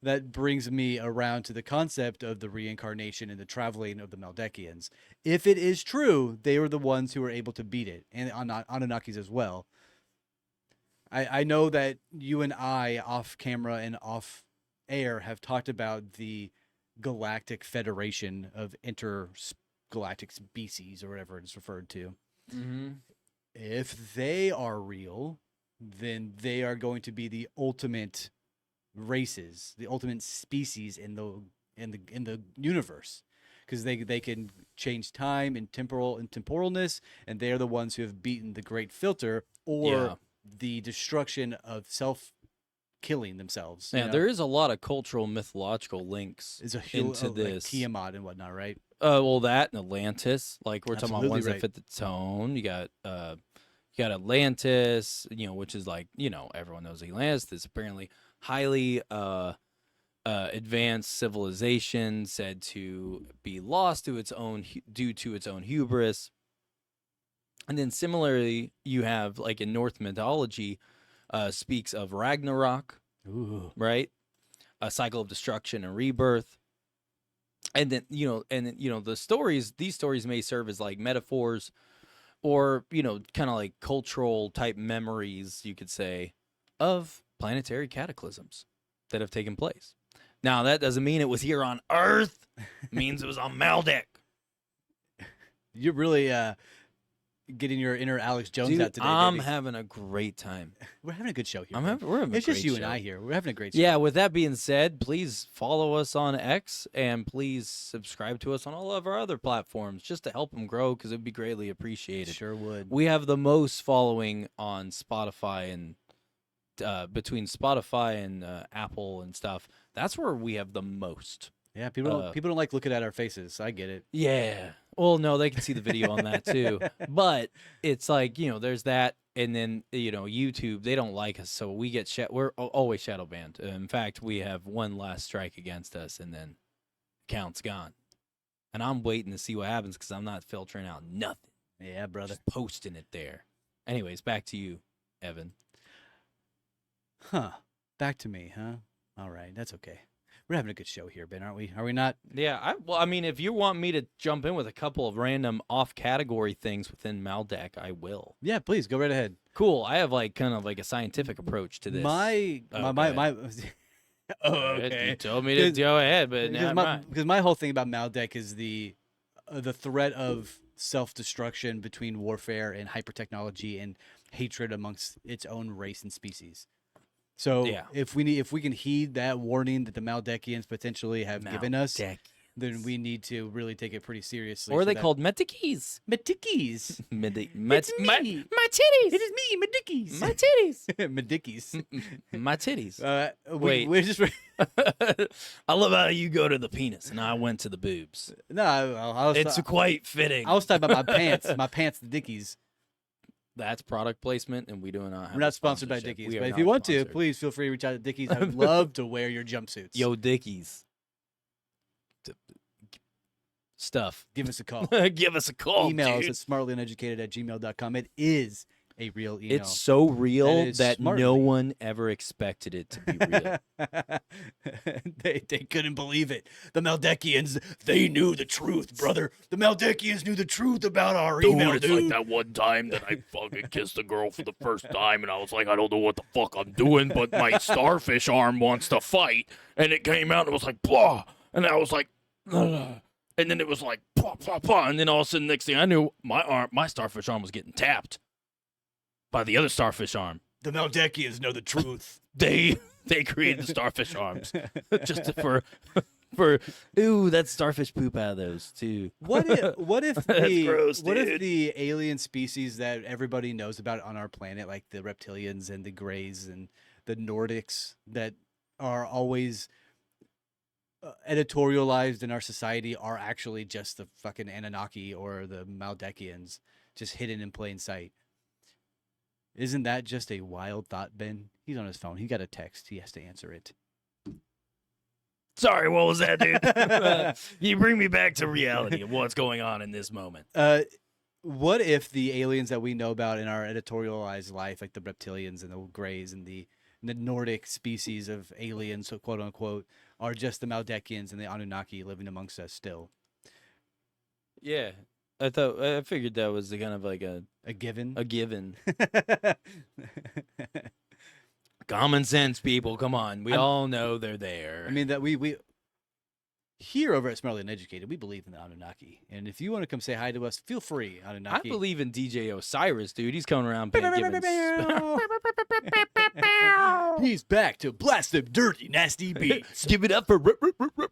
That brings me around to the concept of the reincarnation and the traveling of the Maldekians. If it is true, they were the ones who were able to beat it, and Anunnakis as well. I know that you and I, off camera and off air, have talked about the Galactic Federation of Intergalactic Species, or whatever it's referred to. Mm-hmm. If they are real, then they are going to be the ultimate races, the ultimate species in the universe, because they can change time and temporalness, and they are the ones who have beaten the Great Filter, or the destruction of killing themselves. Yeah, there is a lot of cultural mythological links into this. Like Tiamat and whatnot, right? Well, that and Atlantis, like we're talking about ones Absolutely that fit the tone. You got Atlantis, which is like, everyone knows Atlantis. This apparently highly advanced civilization, said to be lost due to its own hubris. And then similarly, you have, like, in Norse mythology, speaks of Ragnarok. Ooh. Right? A cycle of destruction and rebirth. And then, these stories may serve as like metaphors or, kind of like cultural type memories, you could say, of planetary cataclysms that have taken place. Now, that doesn't mean it was here on Earth. It means it was on Maldek. You're really getting your inner Alex Jones Dude, out today, I'm baby. having a great time. We're having a good show here. We're man. having It's a just great you and show. I here. We're having a great show. Yeah, with that being said, please follow us on X and please subscribe to us on all of our other platforms just to help them grow, because it would be greatly appreciated. Sure would. We have the most following on Spotify, and between Spotify and Apple and stuff. That's where we have the most. Yeah, people don't like looking at our faces. I get it. Yeah. Well, no, they can see the video on that too. But it's like, there's that. And then, YouTube, they don't like us. So we get we're always shadow banned. In fact, we have one last strike against us, and then account's gone. And I'm waiting to see what happens, because I'm not filtering out nothing. Yeah, brother. Just posting it there. Anyways, back to you, Evan. Huh. Back to me, huh? All right, that's okay. We're having a good show here, Ben, aren't we? Are we not? Yeah, I mean, if you want me to jump in with a couple of random off-category things within Maldek, I will. Yeah, please go right ahead. Cool. I have kind of a scientific approach to this. My. Oh, okay. You told me to go ahead, but never mind. Because my whole thing about Maldek is the threat of self-destruction between warfare and hyper-technology and hatred amongst its own race and species. So Yeah. if we can heed that warning that the Maldekians potentially have given us, Maldek. then we need to really take it pretty seriously. Or are so they that- called Metikis? Medickies? My me. titties. It is me, Medickies. My titties. Medickies. My titties. Wait, Wait. we're just I love how you go to the penis and I went to the boobs. no. I was It's quite fitting. I was talking about my pants. My pants, the Dickies. That's product placement, and we do not have We're a not sponsored by sponsorship. Dickies, We are but if not you want to, sponsored. please feel free to reach out to Dickies. I would love to wear your jumpsuits. Yo, Dickies. Stuff. Give us a call. Give us a call, Email dude. us at smartlyuneducated@gmail.com. It is a real email. It's so real is that no smartly. one ever expected it to be real. they couldn't believe it. The Maldekians, they knew the truth, brother. The Maldekians knew the truth about our email, It's dude. like that one time that I fucking kissed a girl for the first time, and I was like, I don't know what the fuck I'm doing, but my starfish arm wants to fight, and it came out and it was like, blah, and I was like, ugh. And then it was like, blah, blah, blah, and then all of a sudden, next thing I knew, my starfish arm was getting tapped by the other starfish arm. The Maldekians know the truth. They created the starfish arms just for ooh, that's starfish poop out of those too. What if That's the gross, what if dude. the alien species that everybody knows about on our planet, like the reptilians and the Greys and the Nordics, that are always editorialized in our society, are actually just the fucking Anunnaki or the Maldekians, just hidden in plain sight? Isn't that just a wild thought, Ben? He's on his phone. He got a text. He has to answer it. Sorry, what was that, dude? You bring me back to reality of what's going on in this moment. What if the aliens that we know about in our editorialized life, like the reptilians and the Greys and the Nordic species of aliens, so quote unquote, are just the Maldekians and the Anunnaki living amongst us still? Yeah, I figured that was kind of like a given. given. Common sense, people. Come on, we all know they're there. I mean, that we here over at Smartly Uneducated, we believe in the Anunnaki. And if you want to come say hi to us, feel free, I Anunnaki. believe in DJ Osiris, dude. He's coming around giving. He's back to blast them dirty, nasty beats. Give it up for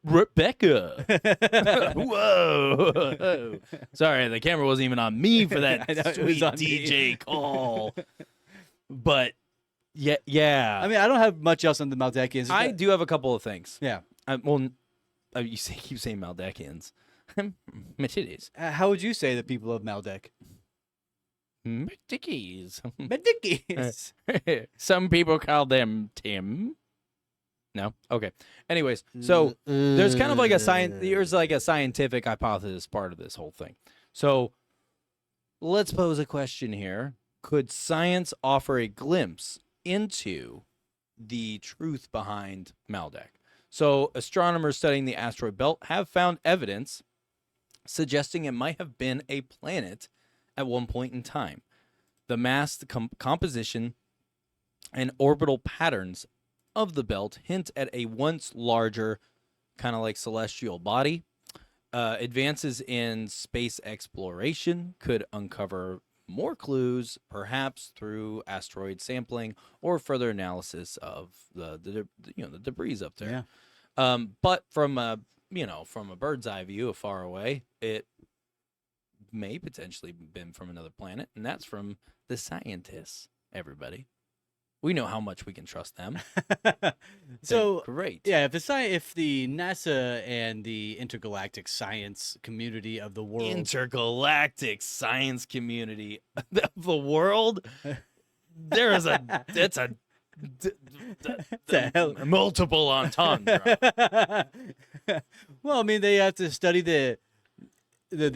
Rebecca. Whoa. Sorry, the camera wasn't even on me for that I know, it was sweet on me. DJ call. But yeah. I mean, I don't have much else on the Maldekians. I do have a couple of things. Yeah. Keep saying Maldekians. My titties. How would you say the people of Maldek? Dickies. Medickies. Some people call them Tim. No? Okay. Anyways, so there's kind of like there's like a scientific hypothesis part of this whole thing. So let's pose a question here. Could science offer a glimpse into the truth behind Maldek? So astronomers studying the asteroid belt have found evidence suggesting it might have been a planet at one point in time. The mass, the composition, and orbital patterns of the belt hint at a once larger, kind of like celestial body. Advances in space exploration could uncover more clues, perhaps through asteroid sampling or further analysis of the debris up there. Yeah. But from a bird's eye view, far away, it may potentially been from another planet, and that's from the scientists. Everybody, we know how much we can trust them. So great. yeah, if the NASA and the intergalactic science community of the world, Intergalactic science community of the world. There is it's a The hell- multiple entendre. well, I mean, they have to study the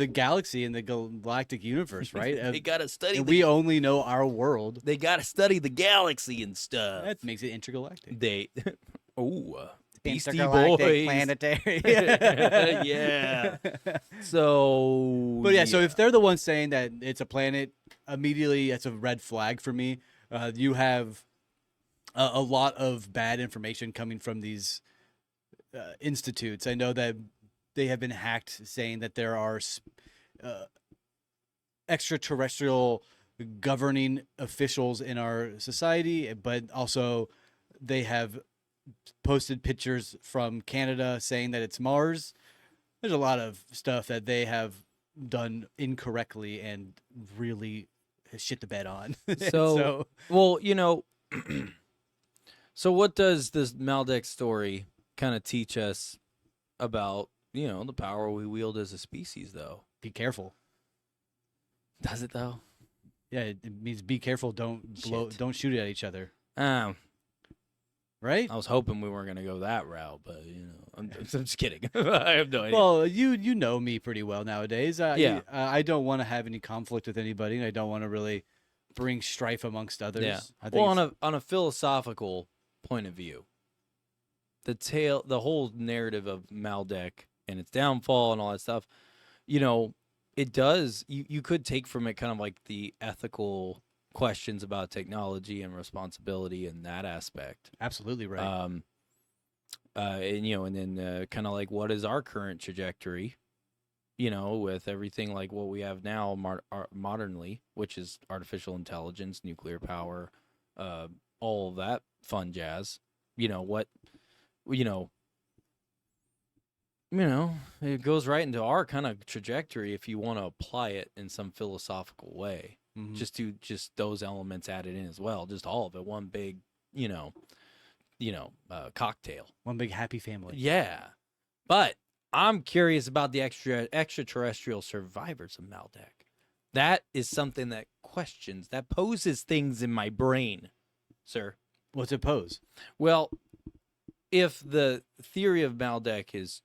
galaxy and the galactic universe, right? They gotta study. And we only know our world. They gotta study the galaxy and stuff. That makes it intergalactic. They, Beastie Intergalactic Boys. planetary. Yeah. So. But yeah, so if they're the ones saying that it's a planet, immediately that's a red flag for me. You have a lot of bad information coming from these institutes. I know that they have been hacked, saying that there are extraterrestrial governing officials in our society, but also They have posted pictures from Canada saying that it's Mars. There's a lot of stuff that they have done incorrectly and really shit the bed on. And So, well, so what does this Maldek story kind of teach us about, the power we wield as a species, though? be careful. Does it, though? Yeah, it means be careful. Don't blow. Shit. Don't shoot it at each other. Um, Right? I was hoping we weren't going to go that route, but, I'm just kidding. I have no idea. Well, you know me pretty well nowadays. Yeah. I don't want to have any conflict with anybody, and I don't want to really bring strife amongst others. Yeah. I think Well, it's- on a philosophical point of view, the whole narrative of Maldek and its downfall and all that stuff, it does. You could take from it kind of like the ethical questions about technology and responsibility in that aspect. absolutely right. And then kind of like what is our current trajectory, with everything like what we have now modernly, which is artificial intelligence, nuclear power, all of that fun jazz. It goes right into our kind of trajectory if you want to apply it in some philosophical way. Mhm. Just those elements added in as well, just all of it, one big, cocktail. One big happy family. Yeah, but I'm curious about the extraterrestrial survivors of Maldek. That is something that poses things in my brain, sir. What's it pose? Well, if the theory of Maldek is,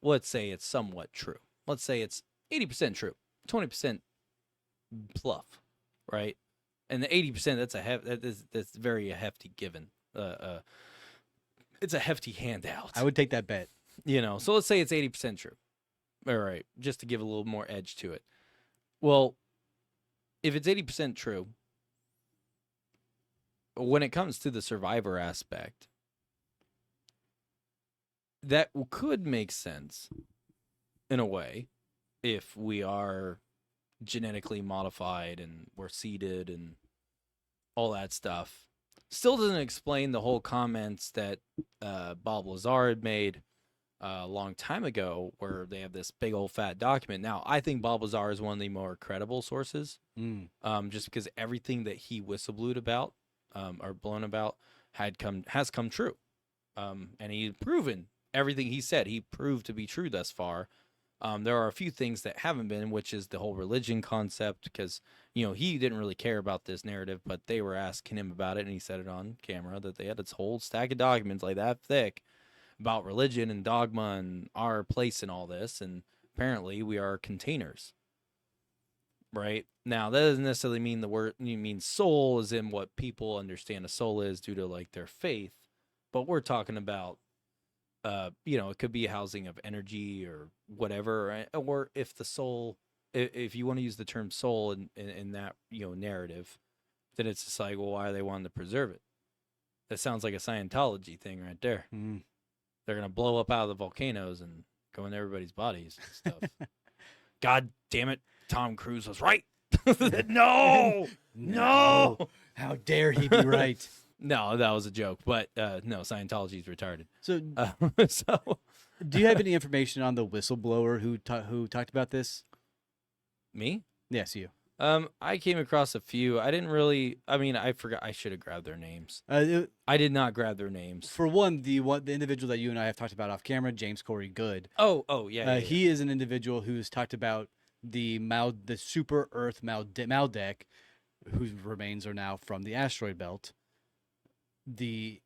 let's say it's somewhat true. Let's say it's 80% true, 20% bluff, right? And the 80%, that's very a hefty given. It's a hefty handout. I would take that bet. So let's say it's 80% true. All right, just to give a little more edge to it. Well, if it's 80% true, when it comes to the survivor aspect, that could make sense in a way if we are genetically modified and we're seeded and all that stuff. Still doesn't explain the whole comments that Bob Lazar had made a long time ago, where they have this big old fat document. Now, I think Bob Lazar is one of the more credible sources, just because everything that he whistleblowed about or blown about has come true, and he's proven everything he said. He proved to be true thus far. There are a few things that haven't been, which is the whole religion concept, because he didn't really care about this narrative, but they were asking him about it, and he said it on camera that they had this whole stack of documents like that thick about religion and dogma and our place in all this, and apparently we are containers. Right? Now, that doesn't necessarily mean soul is in what people understand a soul is due to like their faith, but we're talking about it could be a housing of energy or whatever, right? Or if the soul, if you want to use the term soul in that narrative, then it's just like, well, why are they wanting to preserve it? That sounds like a Scientology thing right there. They're gonna blow up out of the volcanoes and go into everybody's bodies and stuff. God damn it, Tom Cruise was right. No, no. How dare he be right? No, that was a joke. But no, Scientology's retarded. So, So, do you have any information on the whistleblower who talked about this? me? Yes, you. I came across a few. I didn't really. I mean, I forgot. I should have grabbed their names. Uh, I did not grab their names. for the individual that you and I have talked about off camera, James Corey Good. Oh, yeah. He is an individual who's talked about the super Earth Maldek, whose remains are now from the asteroid belt. The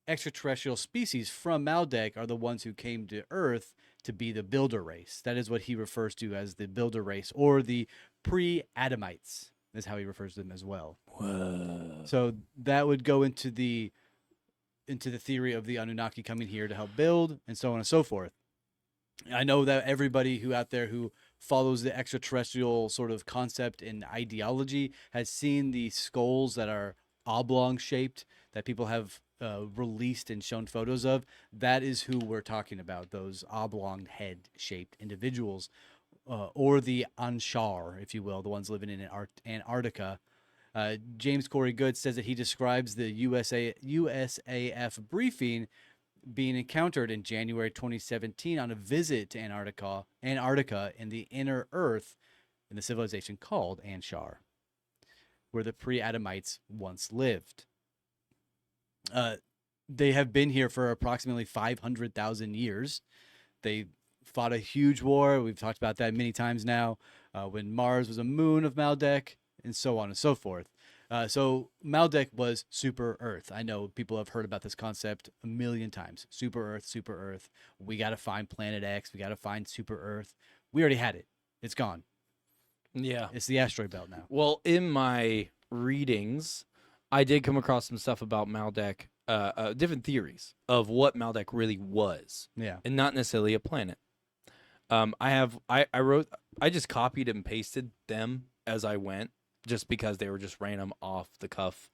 extraterrestrial species from Maldek are the ones who came to Earth to be the builder race. That is what he refers to as the builder race, or the pre-Adamites. That's how he refers to them as well. Whoa. So that would go into the theory of the Anunnaki coming here to help build, and so on and so forth. I know that everybody who out there who follows the extraterrestrial sort of concept and ideology has seen the skulls that are oblong shaped that people have released and shown photos of. That is who we're talking about, those oblong head shaped individuals, or the Anshar, if you will, the ones living in Antarctica. James Corey Good says that he describes the USAF briefing being encountered in January 2017 on a visit to Antarctica in the inner Earth in the civilization called Anshar, where the pre-Adamites once lived. They have been here for approximately 500,000 years. They fought a huge war. We've talked about that many times now, when Mars was a moon of Maldek, and so on and so forth. So Maldek was super Earth. I know people have heard about this concept a million times. Super Earth, super Earth. We got to find Planet X. We got to find super Earth. We already had it. It's gone. Yeah. It's the asteroid belt now. Well, in my readings, I did come across some stuff about Maldek, different theories of what Maldek really was, Yeah. and not necessarily a planet. I just copied and pasted them as I went, just because they were just random off the cuff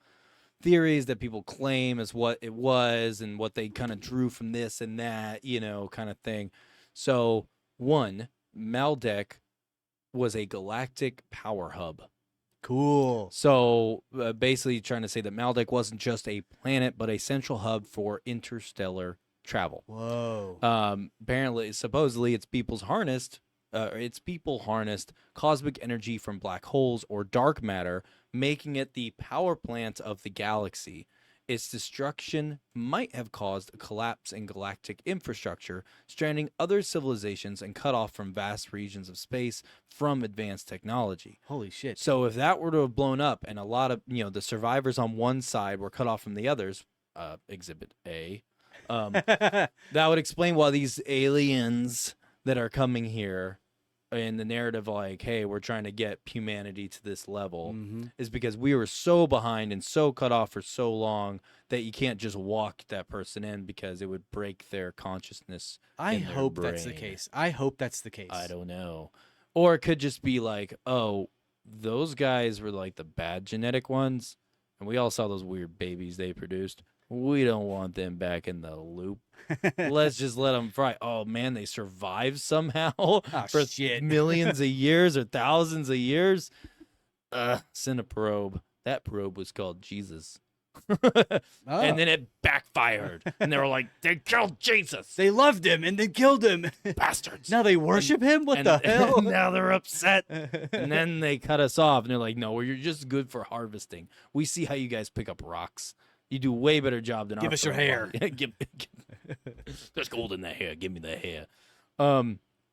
theories that people claim as what it was and what they kind of drew from this and that, kind of thing. So, one, Maldek was a galactic power hub. Cool. So basically trying to say that Maldek wasn't just a planet, but a central hub for interstellar travel. Whoa. Apparently, supposedly, its people harnessed cosmic energy from black holes or dark matter, making it the power plant of the galaxy. Its destruction might have caused a collapse in galactic infrastructure, stranding other civilizations and cut off from vast regions of space from advanced technology. Holy shit. So if that were to have blown up and a lot of, the survivors on one side were cut off from the others, Exhibit A, that would explain why these aliens that are coming here in the narrative, like, hey, we're trying to get humanity to this level, is because we were so behind and so cut off for so long that you can't just walk that person in because it would break their consciousness. I hope that's the case. I hope that's the case. I don't know. Or it could just be like, oh, those guys were like the bad genetic ones, and we all saw those weird babies they produced. We don't want them back in the loop. Let's just let them fry. Oh, man, they survived somehow for shit. millions of years or thousands of years. Send a probe. That probe was called Jesus. And then it backfired. And they were like, they killed Jesus. They loved him and they killed him. Bastards. Now they worship him? What the hell? Now they're upset. And then they cut us off. And they're like, no, you're just good for harvesting. We see how you guys pick up rocks. You do a way better job than Give us your hair. There's gold in that hair. Give me the hair.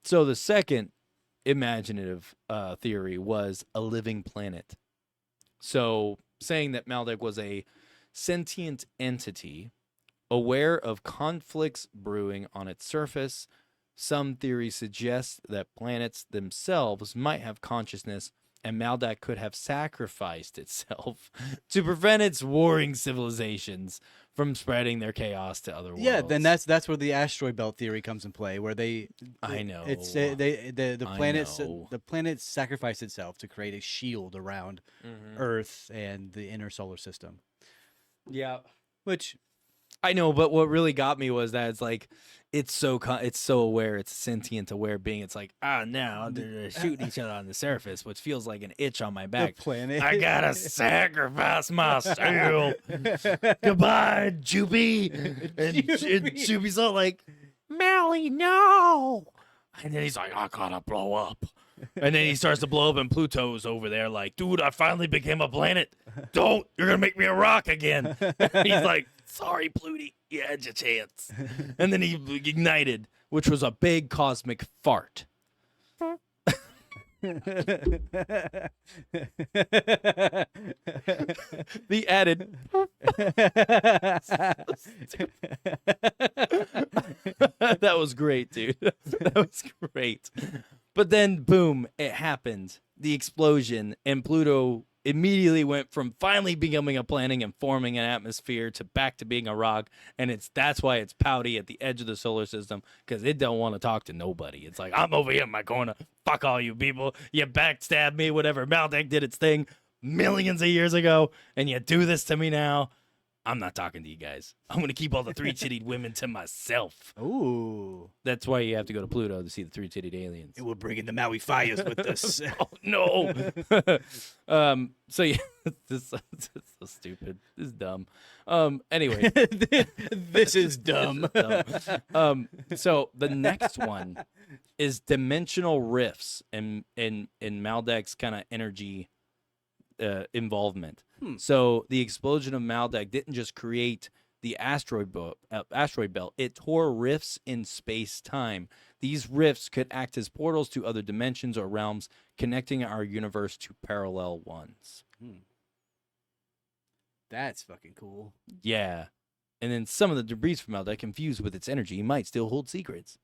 So the second imaginative theory was a living planet. So saying that Maldek was a sentient entity aware of conflicts brewing on its surface. Some theories suggest that planets themselves might have consciousness, and Maldek could have sacrificed itself to prevent its warring civilizations from spreading their chaos to other worlds. Yeah, then that's where the asteroid belt theory comes in play, where I know. It's the planet sacrificed itself to create a shield around Earth and the inner solar system. Yeah, Which I know, but what really got me was that it's like it's so aware, it's a sentient aware being. It's like, now they're shooting each other on the surface, which feels like an itch on my back. the planet. I gotta sacrifice myself. Goodbye, Juby. And Juby's all like, Mally, no. And then he's like, I gotta blow up. And then he starts to blow up, and Pluto's over there like, dude, I finally became a planet. Don't. You're going to make me a rock again. He's like, sorry, Pluty. You had your chance. And then he ignited, which was a big cosmic fart. The added. That was great, dude. That was great. But then, boom, it happened. The explosion, and Pluto immediately went from finally becoming a planet and forming an atmosphere to back to being a rock. And that's why it's pouty at the edge of the solar system, because it don't want to talk to nobody. It's like, I'm over here in my corner. Fuck all you people. You backstab me, whatever. Maldek did its thing millions of years ago, and you do this to me now. I'm not talking to you guys. I'm going to keep all the three-titted women to myself. Ooh. That's why you have to go to Pluto to see the three-titted aliens. And we're bringing the Maui fires with us. Oh, no. So, yeah, this is so stupid. This is dumb. Anyway. This is dumb. So the next one is dimensional rifts and Maldek's kind of energy involvement. So the explosion of Maldek didn't just create the asteroid belt. It tore rifts in space-time. These rifts could act as portals to other dimensions or realms, connecting our universe to parallel ones. That's fucking cool. Yeah. And then some of the debris from Maldek, infused with its energy, might still hold secrets.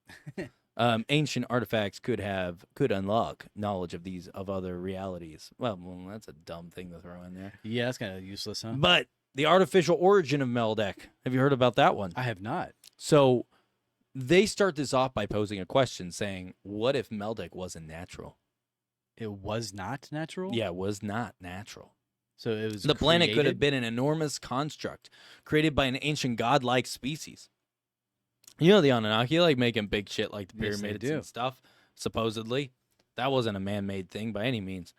Ancient artifacts could unlock knowledge of other realities. Well, that's a dumb thing to throw in there. Yeah, that's kind of useless, huh? But the artificial origin of Maldek. Have you heard about that one? I have not. So they start this off by posing a question saying, what if Maldek wasn't natural? It was not natural? Yeah, it was not natural. So it was The planet could have created? been an enormous construct created by an ancient godlike species. You know the Anunnaki like making big shit like the Yes, they pyramids do. and stuff, supposedly. That wasn't a man-made thing by any means.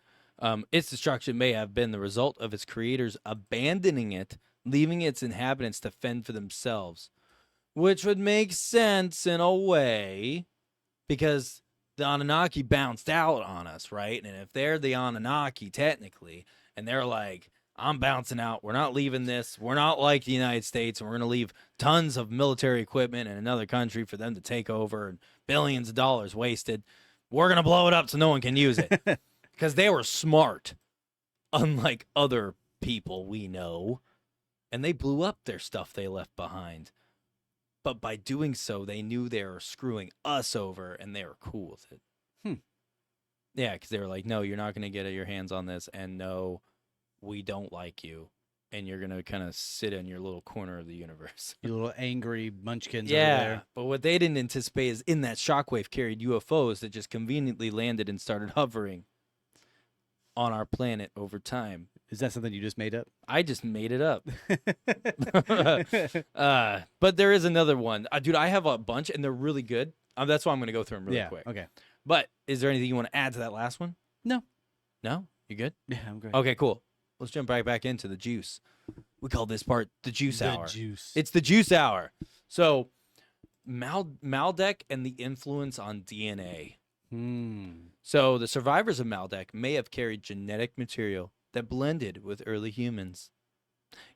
Its destruction may have been the result of its creators abandoning it, leaving its inhabitants to fend for themselves, which would make sense in a way because the Anunnaki bounced out on us, right? And if they're the Anunnaki technically, and they're like, I'm bouncing out. We're not leaving this. We're not like the United States, and we're going to leave tons of military equipment in another country for them to take over and billions of dollars wasted. We're going to blow it up so no one can use it. Because they were smart, unlike other people we know, and they blew up their stuff they left behind. But by doing so, they knew they were screwing us over, and they were cool with it. Yeah, because they were like, no, you're not going to get your hands on this, and no, we don't like you, and you're going to kind of sit in your little corner of the universe. You little angry munchkins over Yeah, there. but what they didn't anticipate is in that shockwave carried UFOs that just conveniently landed and started hovering on our planet over time. Is that something you just made up? I just made it up. But there is another one. Dude, I have a bunch, and they're really good. That's why I'm going to go through them really quick. Okay. But is there anything you want to add to that last one? No. No? You good? Yeah, I'm great. Okay, cool. Let's jump right back into the juice. We call this part the juice hour. Juice. It's the juice hour. So, Maldek and the influence on DNA. So, the survivors of Maldek may have carried genetic material that blended with early humans,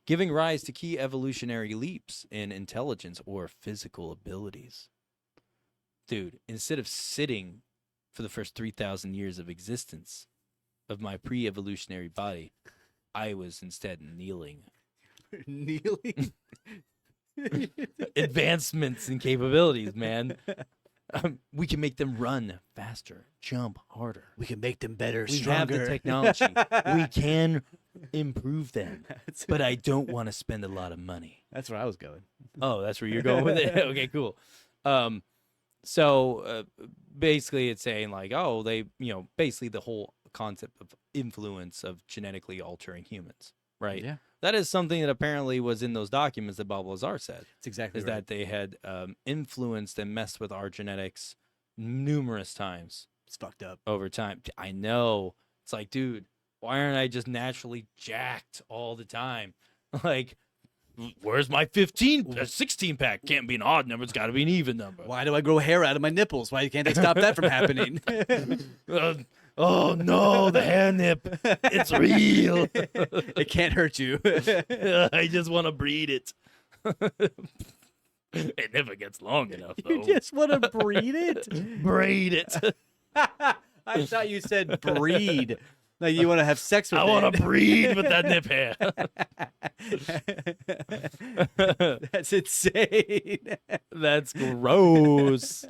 giving rise to key evolutionary leaps in intelligence or physical abilities. Dude, instead of sitting for the first 3,000 years of existence of my pre-evolutionary body, I was instead kneeling. Kneeling? Advancements and capabilities, man. We can make them run faster, jump harder. We can make them better, We stronger. have the technology. We can improve them. But I don't want to spend a lot of money. That's where I was going. Oh, that's where you're going with it? Okay, cool. So basically it's saying like, oh, they, basically the whole concept of influence of genetically altering humans, right? Yeah. That is something that apparently was in those documents that Bob Lazar said, That's exactly is right. that they had influenced and messed with our genetics numerous times It's fucked up. over time. I know. It's like, dude, why aren't I just naturally jacked all the time? Like, where's my 16 pack? Can't be an odd number. It's got to be an even number. Why do I grow hair out of my nipples? Why can't they stop that from happening? Oh no, the hair nip. It's real. It can't hurt you. I just want to breed it. It never gets long enough, though. You just want to breed it? Breed it. I thought you said breed. Like you want to have sex with I it. want to breed with that nip hair. That's insane. That's gross.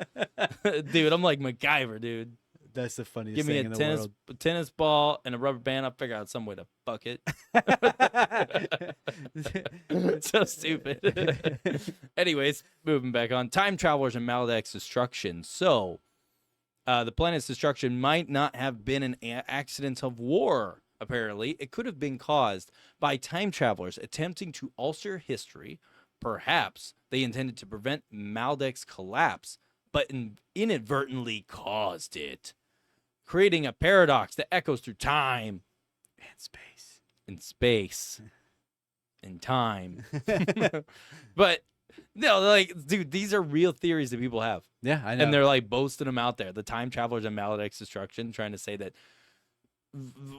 Dude, I'm like MacGyver, dude. That's the funniest Give me thing a in the world. tennis ball and a rubber band. I'll figure out some way to fuck it. So stupid. Anyways, moving back on. Time travelers and Maldek's destruction. So, the planet's destruction might not have been an accident of war, apparently, it could have been caused by time travelers attempting to alter history. Perhaps they intended to prevent Maldek's collapse, but inadvertently caused it, creating a paradox that echoes through time and space and time. But no, like, dude, these are real theories that people have. Yeah, I know. And they're like boasting them out there. The time travelers and Maldek's destruction, trying to say that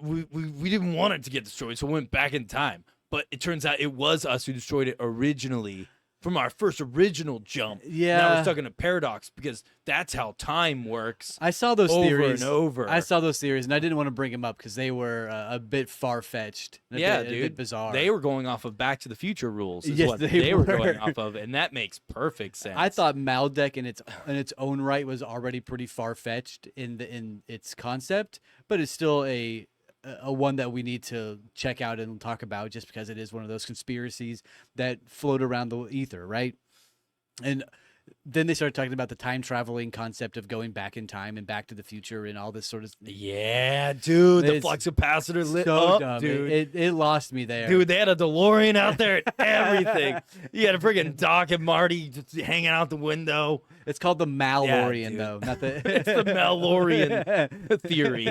we didn't want it to get destroyed, so we went back in time. But it turns out it was us who destroyed it originally from our first original jump. Yeah. Now we're stuck in a paradox because that's how time works. I saw those over theories. and over. I saw those theories, and I didn't want to bring them up because they were a bit far-fetched. Yeah, a dude. bit bizarre. They were going off of Back to the Future rules. Is Yes, what they were were. going off of, and that makes perfect sense. I thought Maldek in its own right was already pretty far-fetched in its concept, but it's still a one that we need to check out and talk about just because it is one of those conspiracies that float around the ether, right? And then they started talking about the time traveling concept of going back in time and Back to the Future and all this sort of Yeah, dude. The It's flux capacitor lit so up, dumb. dude. It lost me there. Dude, they had a DeLorean out there and everything. You had a freaking Doc and Marty just hanging out the window. It's called the Malorian, dude. though, not the. It's the Malorian theory.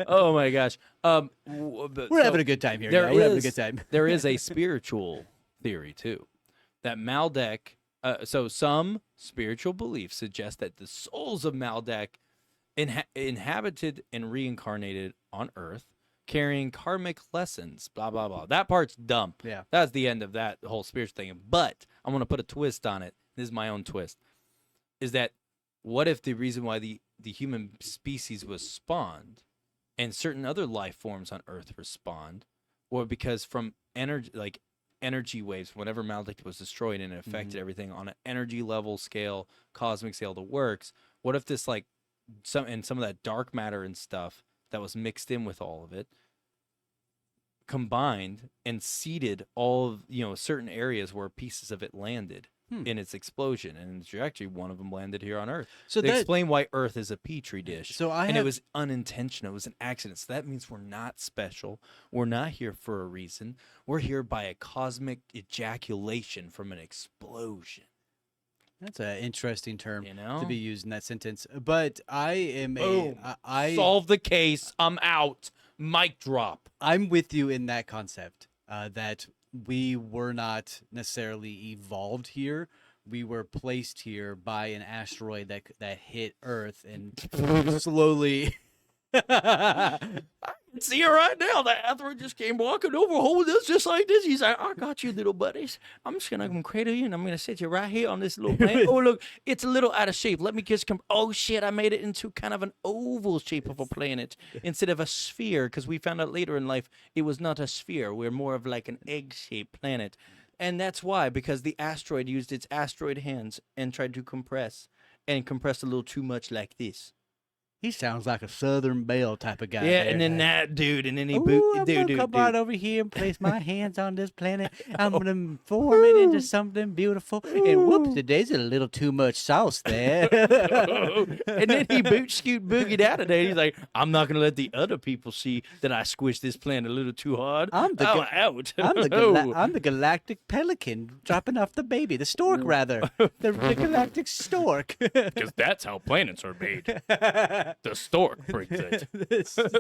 Oh my gosh. We're having a good time here. There We're having a is- good time. There is a spiritual theory too, that Maldek. So some spiritual beliefs suggest that the souls of Maldek inhabited and reincarnated on Earth, carrying karmic lessons. Blah blah blah. That part's dumb. Yeah. That's the end of that whole spiritual thing. But I'm gonna put a twist on it. This is my own twist. Is that what if the reason why the human species was spawned and certain other life forms on Earth were spawned, or because from energy waves, whenever Maldek was destroyed and it affected everything on an energy level scale, cosmic scale, the works. What if this some of that dark matter and stuff that was mixed in with all of it combined and seeded all of, certain areas where pieces of it landed in its explosion, and actually one of them landed here on Earth. So they that- explain why Earth is a petri dish. So I and have- it was unintentional. It was an accident. So that means we're not special. We're not here for a reason. We're here by a cosmic ejaculation from an explosion. That's an interesting term You know? to be used in that sentence. But I am Boom. I Solve the case. I'm out. Mic drop. I'm with you in that concept that we were not necessarily evolved here. We were placed here by an asteroid that hit Earth and slowly. See her right now. The asteroid just came walking over, holding us just like this. He's like, I got you, little buddies. I'm just going to cradle you, and I'm going to sit you right here on this little planet. Oh, look, it's a little out of shape. Let me just come. Oh, shit, I made it into kind of an oval shape of a planet instead of a sphere, because we found out later in life it was not a sphere. We're more of like an egg-shaped planet. And that's why, because the asteroid used its asteroid hands and tried to compress, and compressed a little too much like this. He sounds like a Southern Belle type of guy. Yeah, there. and then that dude, and then he Ooh, boot, I'm dude, gonna come right over here and place my hands on this planet. I'm gonna form it into something beautiful. And whoops, today's a little too much sauce there. And then he boot scoot boogied out of there. He's like, I'm not gonna let the other people see that I squished this planet a little too hard. I'm the I'm ga- out. I'm the galactic pelican dropping off the baby, the stork rather, the galactic stork. Because that's how planets are made. The stork brings it.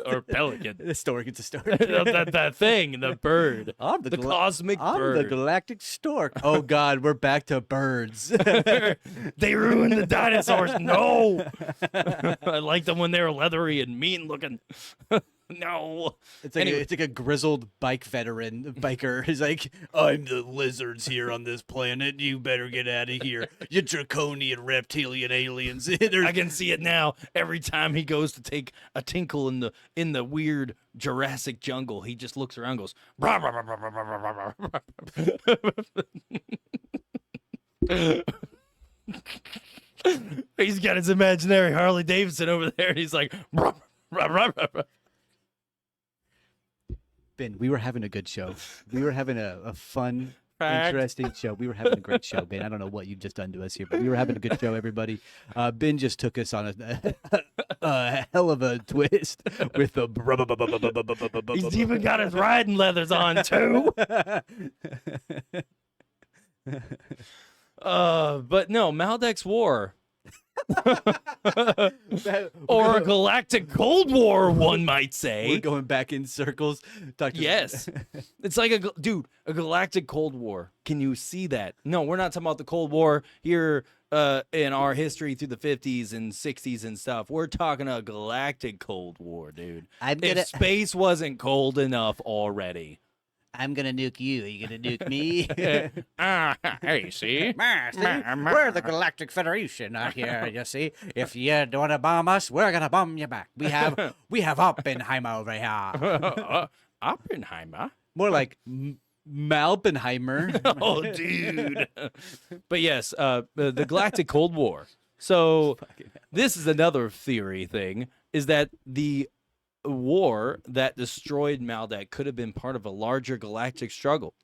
Or pelican. The stork, it's a stork. that thing, the bird, I'm the cosmic I'm bird. the galactic stork. Oh God, we're back to birds. They ruined the dinosaurs. No, I like them when they were leathery and mean looking. No. It's like Anyway. it's like a grizzled biker. He's like, I'm the lizards here on this planet. You better get out of here. You draconian reptilian aliens. I can see it now. Every time he goes to take a tinkle in the weird Jurassic jungle, he just looks around and goes, "Rah, rah, rah, rah, rah, rah, rah, rah, rah." He's got his imaginary Harley Davidson over there, and he's like, "Rah, rah, rah, rah, rah." Ben, we were having a good show. We were having a fun, Fact. interesting show. We were having a great show, Ben. I don't know what you've just done to us here, but we were having a good show, everybody. Ben just took us on a hell of a twist with the. He's even got his riding leathers on too. But no, Maldek's War. Or a galactic Cold War, one might We're say. going back in circles. Yes. It's like a galactic Cold War. Can you see that? No, we're not talking about the Cold War here in our history through the 50s and 60s and stuff. We're talking a galactic Cold War, dude. If space wasn't cold enough already. I'm gonna nuke you. Are you gonna nuke me? Hey, see? We're the Galactic Federation out here. You see, if you don't want to bomb us, we're gonna bomb you back. We have Oppenheimer over here. Oppenheimer? More like Malpenheimer. Oh, dude. But yes, the Galactic Cold War. So this is another theory thing, is that the war that destroyed Maldek could have been part of a larger galactic struggle.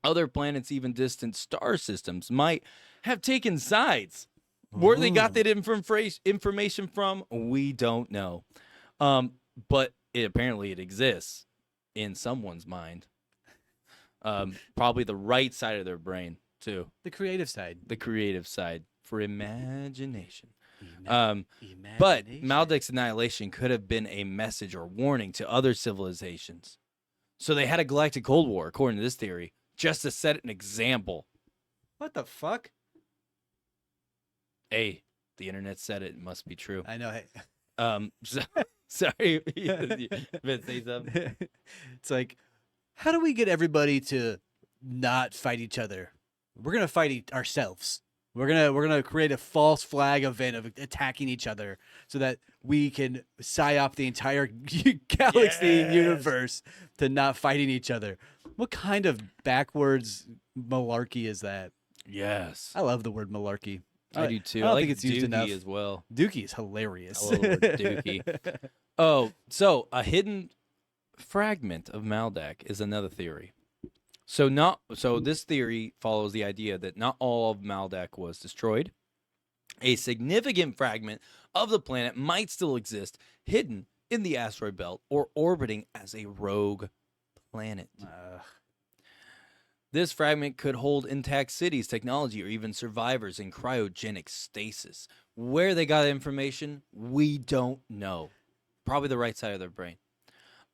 Other planets, even distant star systems, might have taken sides. Where they got that information from, we don't know. But apparently it exists in someone's mind. Probably the right side of their brain, too. The creative side. The creative side for imagination. But Maldek's annihilation could have been a message or warning to other civilizations. So they had a galactic Cold War, according to this theory, just to set an example. What the fuck? Hey, the internet said it. It must be true. I know. Sorry. Vince, say something. It's like, how do we get everybody to not fight each other? We're gonna fight ourselves. We're gonna create a false flag event of attacking each other so that we can psyop the entire galaxy and universe to not fighting each other. What kind of backwards malarkey is that? Yes. I love the word malarkey. I do too. I don't like think it's used Dookie enough. as well. Dookie is hilarious. I love the word Dookie. Oh, so a hidden fragment of Maldek is another theory. So this theory follows the idea that not all of Maldek was destroyed. A significant fragment of the planet might still exist, hidden in the asteroid belt or orbiting as a rogue planet. This fragment could hold intact cities, technology, or even survivors in cryogenic stasis. Where they got the information, we don't know. Probably the right side of their brain.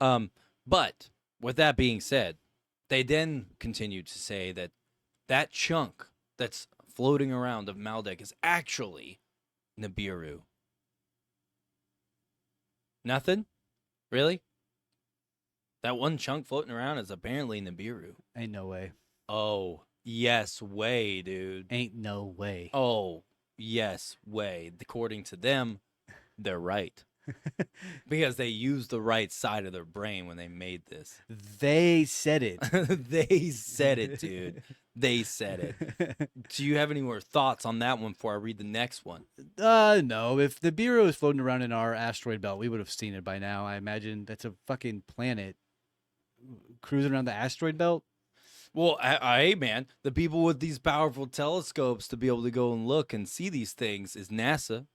But with that being said, they then continued to say that that chunk that's floating around of Maldek is actually Nibiru. Nothing? Really? That one chunk floating around is apparently Nibiru. Ain't no way. Oh, yes way, dude. Ain't no way. Oh, yes way. According to them, they're right. Because they used the right side of their brain when they made this. They said it. They said it, dude. They said it. Do you have any more thoughts on that one before I read the next one? No. If the Nibiru is floating around in our asteroid belt, we would have seen it by now. I imagine that's a fucking planet cruising around the asteroid belt. Well, hey, man, the people with these powerful telescopes to be able to go and look and see these things is NASA.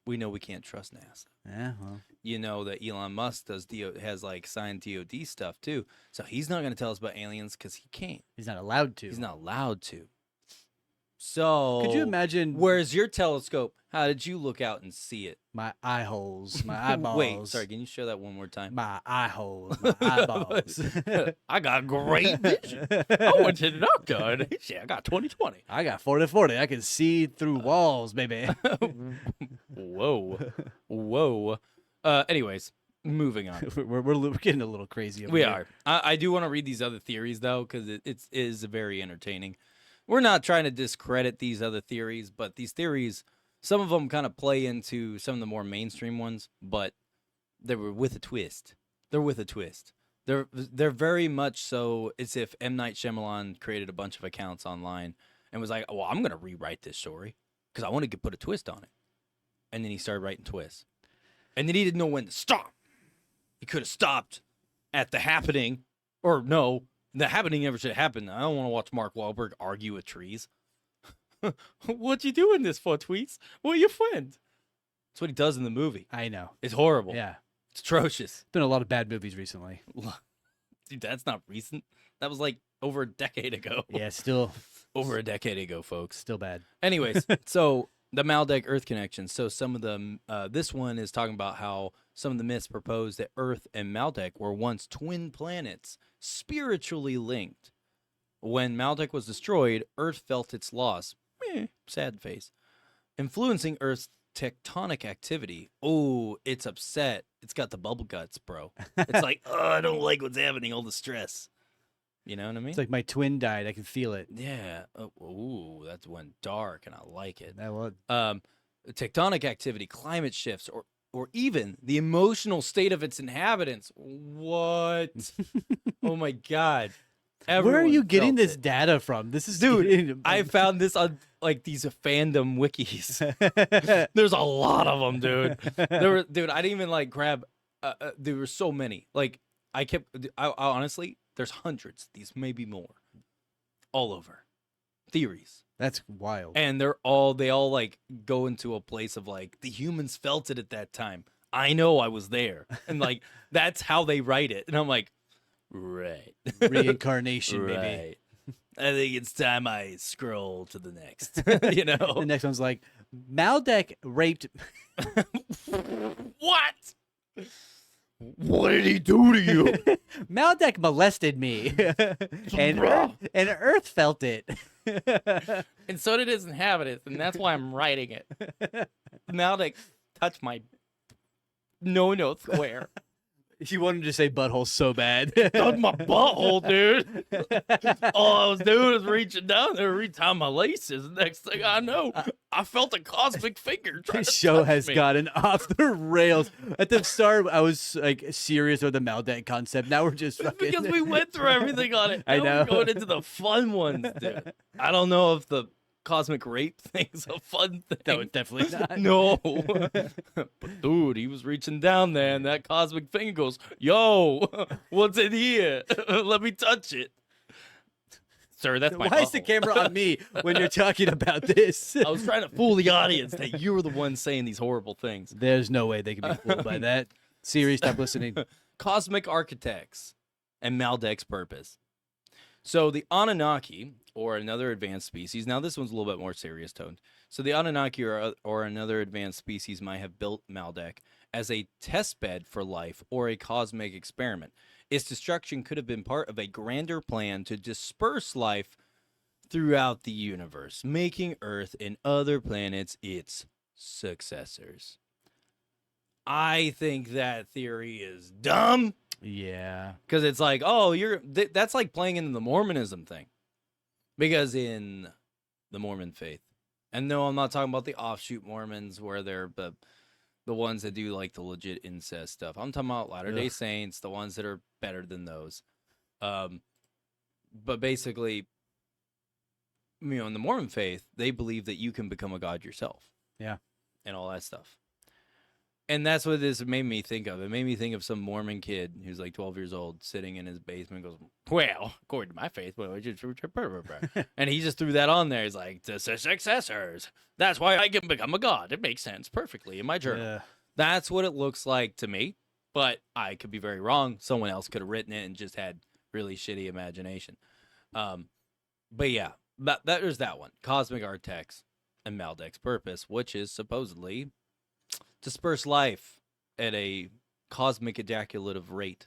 We know we can't trust NASA. Yeah, well. You know that Elon Musk has like signed DOD stuff too. So he's not going to tell us about aliens because he can't. He's not allowed to. He's not allowed to. So Could you imagine? Where's your telescope? How did you look out and see it? My eye holes, my eyeballs. Wait, sorry, can you show that one more time? My eye holes, my eyeballs. I got great vision. I went to the doctor and he said I got 20/20. I got 40/40. I can see through walls, baby. Whoa. Anyways, moving on. we're getting a little crazy over We here. are. I do want to read these other theories, though, because it is very entertaining. We're not trying to discredit these other theories, but these theories, some of them kind of play into some of the more mainstream ones, but they were with a twist. They're with a twist. They're very much so as if M. Night Shyamalan created a bunch of accounts online and was like, well, I'm going to rewrite this story because I want to put a twist on it. And then he started writing twists. And then he didn't know when to stop. He could have stopped at the happening, or no, the happening never should happen. I don't want to watch Mark Wahlberg argue with trees. What you doing this for, Tweets? Well, your friend. That's what he does in the movie. I know. It's horrible. Yeah. It's atrocious. Been a lot of bad movies recently. Dude, that's not recent. That was like over a decade ago. Yeah, still Over a decade ago, folks. still bad. Anyways, so the Maldek Earth connection. So some of them, this one is talking about how some of the myths propose that Earth and Maldek were once twin planets, spiritually linked. When Maldek was destroyed, Earth felt its loss. Sad face. Influencing Earth's tectonic activity. Oh, it's upset. It's got the bubble guts, bro. It's like, oh, I don't like what's happening, all the stress. You know what I mean? It's like my twin died. I can feel it. Yeah. Ooh, that went dark, and I like it. That was Tectonic activity, climate shifts, or even the emotional state of its inhabitants. What? Oh my God. Where are Everyone you getting felt this it. data from? This is Dude, I found this on like these fandom wikis. There's a lot of them, dude. Dude, I didn't even like grab. There were so many. Like I honestly, there's hundreds. These maybe more, all over, theories, That's wild. and they all like go into a place of like the humans felt it at that time. I know I was there, and like that's how they write it, and I'm like, right, Reincarnation, baby. right. I think it's time I scroll to the next. You The know next one's like, Maldek raped. what? What did he do to you? Maldek molested me, and Earth felt it. And so did his inhabitants, and that's why I'm writing it. Now they touch my no square. You wanted to say butthole so bad. Touch my butthole, dude. All I was doing was reaching down there, retying my laces. Next thing I know, I felt a cosmic finger trying This to show touch has me. gotten off the rails. At the start, I was like serious with the Maldek concept. Now we're just fucking. Because we went through everything on it. I Now know. We're going into the fun ones, dude. I don't know if the cosmic rape thing's a fun thing. No, it's definitely not. No. But dude, he was reaching down there and that cosmic finger goes, yo, what's in here? Let me touch it. Sir, that's my Why is the butthole. camera on me when you're talking about this? I was trying to fool the audience that you were the one saying these horrible things. There's no way they can be fooled by that. Siri, stop listening. Cosmic architects and Maldek's purpose. So the Anunnaki, or another advanced species, now this one's a little bit more serious toned. So the Anunnaki or another advanced species might have built Maldek as a test bed for life or a cosmic experiment. Its destruction could have been part of a grander plan to disperse life throughout the universe, making Earth and other planets its successors. I think that theory is dumb. Yeah. Because it's like, oh, that's like playing into the Mormonism thing. Because in the Mormon faith, and no, I'm not talking about the offshoot Mormons where they're the ones that do like the legit incest stuff. I'm talking about Latter-day Ugh. Saints, the ones that are better than those. But basically, in the Mormon faith, they believe that you can become a god yourself. Yeah. And all that stuff. And that's what this made me think of. It made me think of some Mormon kid who's like 12 years old sitting in his basement and goes, well, according to my faith, and he just threw that on there. He's like, the successors. That's why I can become a god. It makes sense perfectly in my journal. Yeah. That's what it looks like to me, but I could be very wrong. Someone else could have written it and just had really shitty imagination. But yeah, there's that one. Cosmic Architects and Maldek's purpose, which is supposedly disperse life at a cosmic ejaculative rate,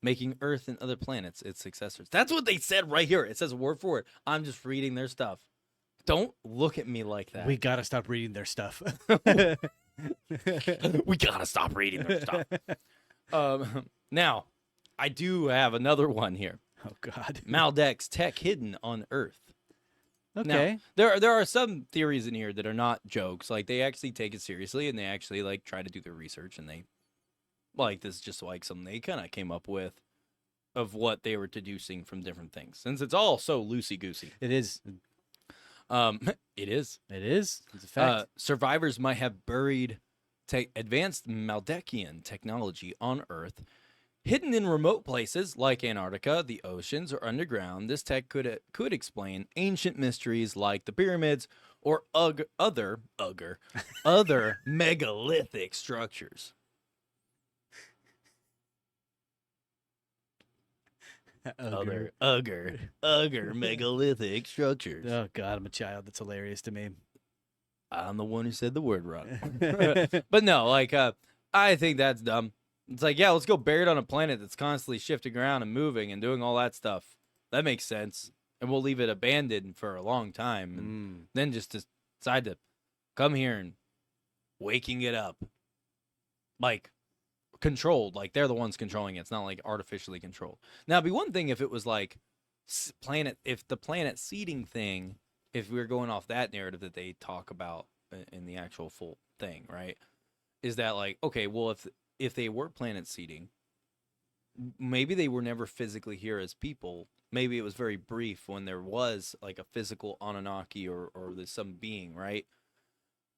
making Earth and other planets its successors. That's what they said right here. It says word for word. I'm just reading their stuff. Don't look at me like that. We gotta stop reading their stuff. We gotta stop reading their stuff. Now, I do have another one here. Oh God. Maldek's tech hidden on Earth. Okay. Now, there are some theories in here that are not jokes. Like they actually take it seriously and they actually like try to do their research and they like this is just like something they kind of came up with of what they were deducing from different things. Since it's all so loosey goosey. It is. It is. It is. It's a fact. Survivors might have buried advanced Maldekian technology on Earth. Hidden in remote places like Antarctica, the oceans, or underground, this tech could explain ancient mysteries like the pyramids or other megalithic structures. Other megalithic structures. Oh God, I'm a child. That's hilarious to me. I'm the one who said the word wrong. But no, like, I think that's dumb. It's like, yeah, let's go bury it on a planet that's constantly shifting around and moving and doing all that stuff. That makes sense. And we'll leave it abandoned for a long time. And then just decide to come here and waking it up. Like, controlled. Like, they're the ones controlling it. It's not like artificially controlled. Now, it'd be one thing if it was like if the planet seeding thing, if we were going off that narrative that they talk about in the actual full thing, right? Is that like, okay, well, if they were planet seeding, maybe they were never physically here as people. Maybe it was very brief when there was like a physical Anunnaki or there's some being, right?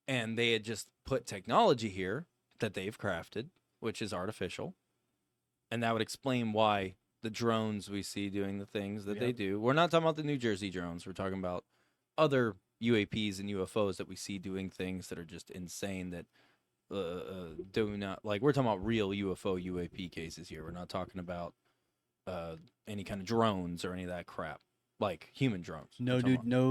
And they had just put technology here that they've crafted, which is artificial. And that would explain why the drones we see doing the things that they do. We're not talking about the New Jersey drones. We're talking about other UAPs and UFOs that we see doing things that are just insane that do not, like, we're talking about real UFO UAP cases here. We're not talking about any kind of drones or any of that crap, like human drones. No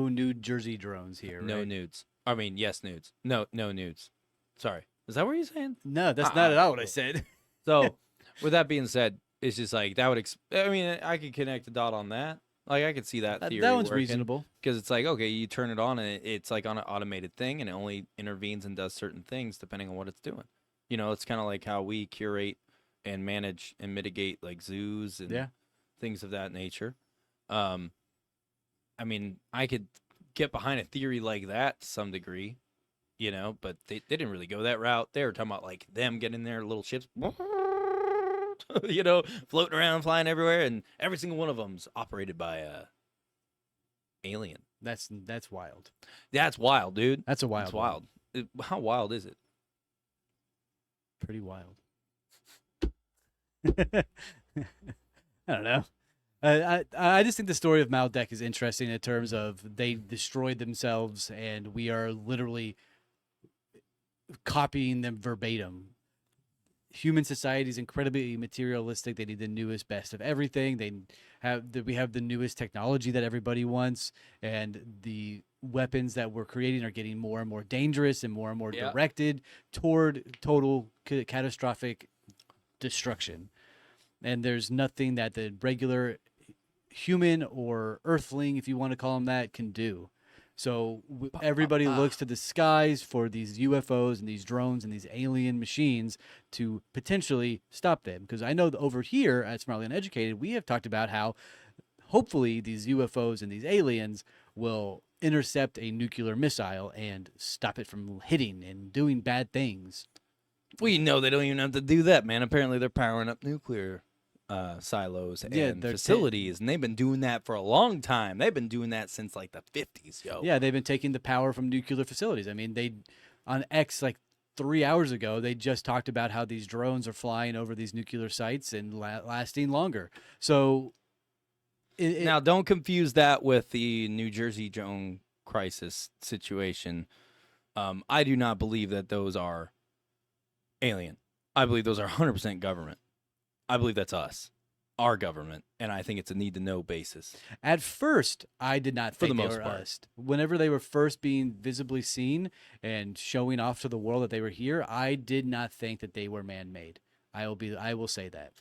New Jersey drones here. No right? nudes. I mean, yes, nudes. No nudes. Sorry. Is that what you're saying? No, that's not at all what I said. So, with that being said, it's just like that would. I mean, I could connect the dot on that. Like, I could see that theory. That one's reasonable. Because it's like, okay, you turn it on and it's like on an automated thing, and it only intervenes and does certain things depending on what it's doing. You know, it's kind of like how we curate and manage and mitigate like zoos and things of that nature. I mean, I could get behind a theory like that to some degree, you know, but they didn't really go that route. They were talking about like them getting their little ships, you know, floating around, flying everywhere, and every single one of them's operated by a alien. That's wild. That's wild, dude. That's a wild. That's wild. How wild is it? Pretty wild. I don't know. I just think the story of Maldek is interesting in terms of they destroyed themselves, and we are literally copying them verbatim. Human society is incredibly materialistic. They need the newest, best of everything. We have the newest technology that everybody wants, and the weapons that we're creating are getting more and more dangerous and more directed toward total catastrophic destruction. And there's nothing that the regular human or earthling, if you want to call them that, can do. So everybody looks to the skies for these UFOs and these drones and these alien machines to potentially stop them. Because I know that over here at Smartly Uneducated, we have talked about how hopefully these UFOs and these aliens will intercept a nuclear missile and stop it from hitting and doing bad things. We know they don't even have to do that, man. Apparently, they're powering up nuclear silos and facilities, and they've been doing that for a long time. They've been doing that since like the 50s, yo. Yeah, they've been taking the power from nuclear facilities. I mean, they on X like 3 hours ago, they just talked about how these drones are flying over these nuclear sites and lasting longer. So now, don't confuse that with the New Jersey drone crisis situation. I do not believe that those are alien. I believe those are 100% government. I believe that's us, our government, and I think it's a need-to-know basis. At first, I did not think they were us. Whenever they were first being visibly seen and showing off to the world that they were here, I did not think that they were man-made. I will say that.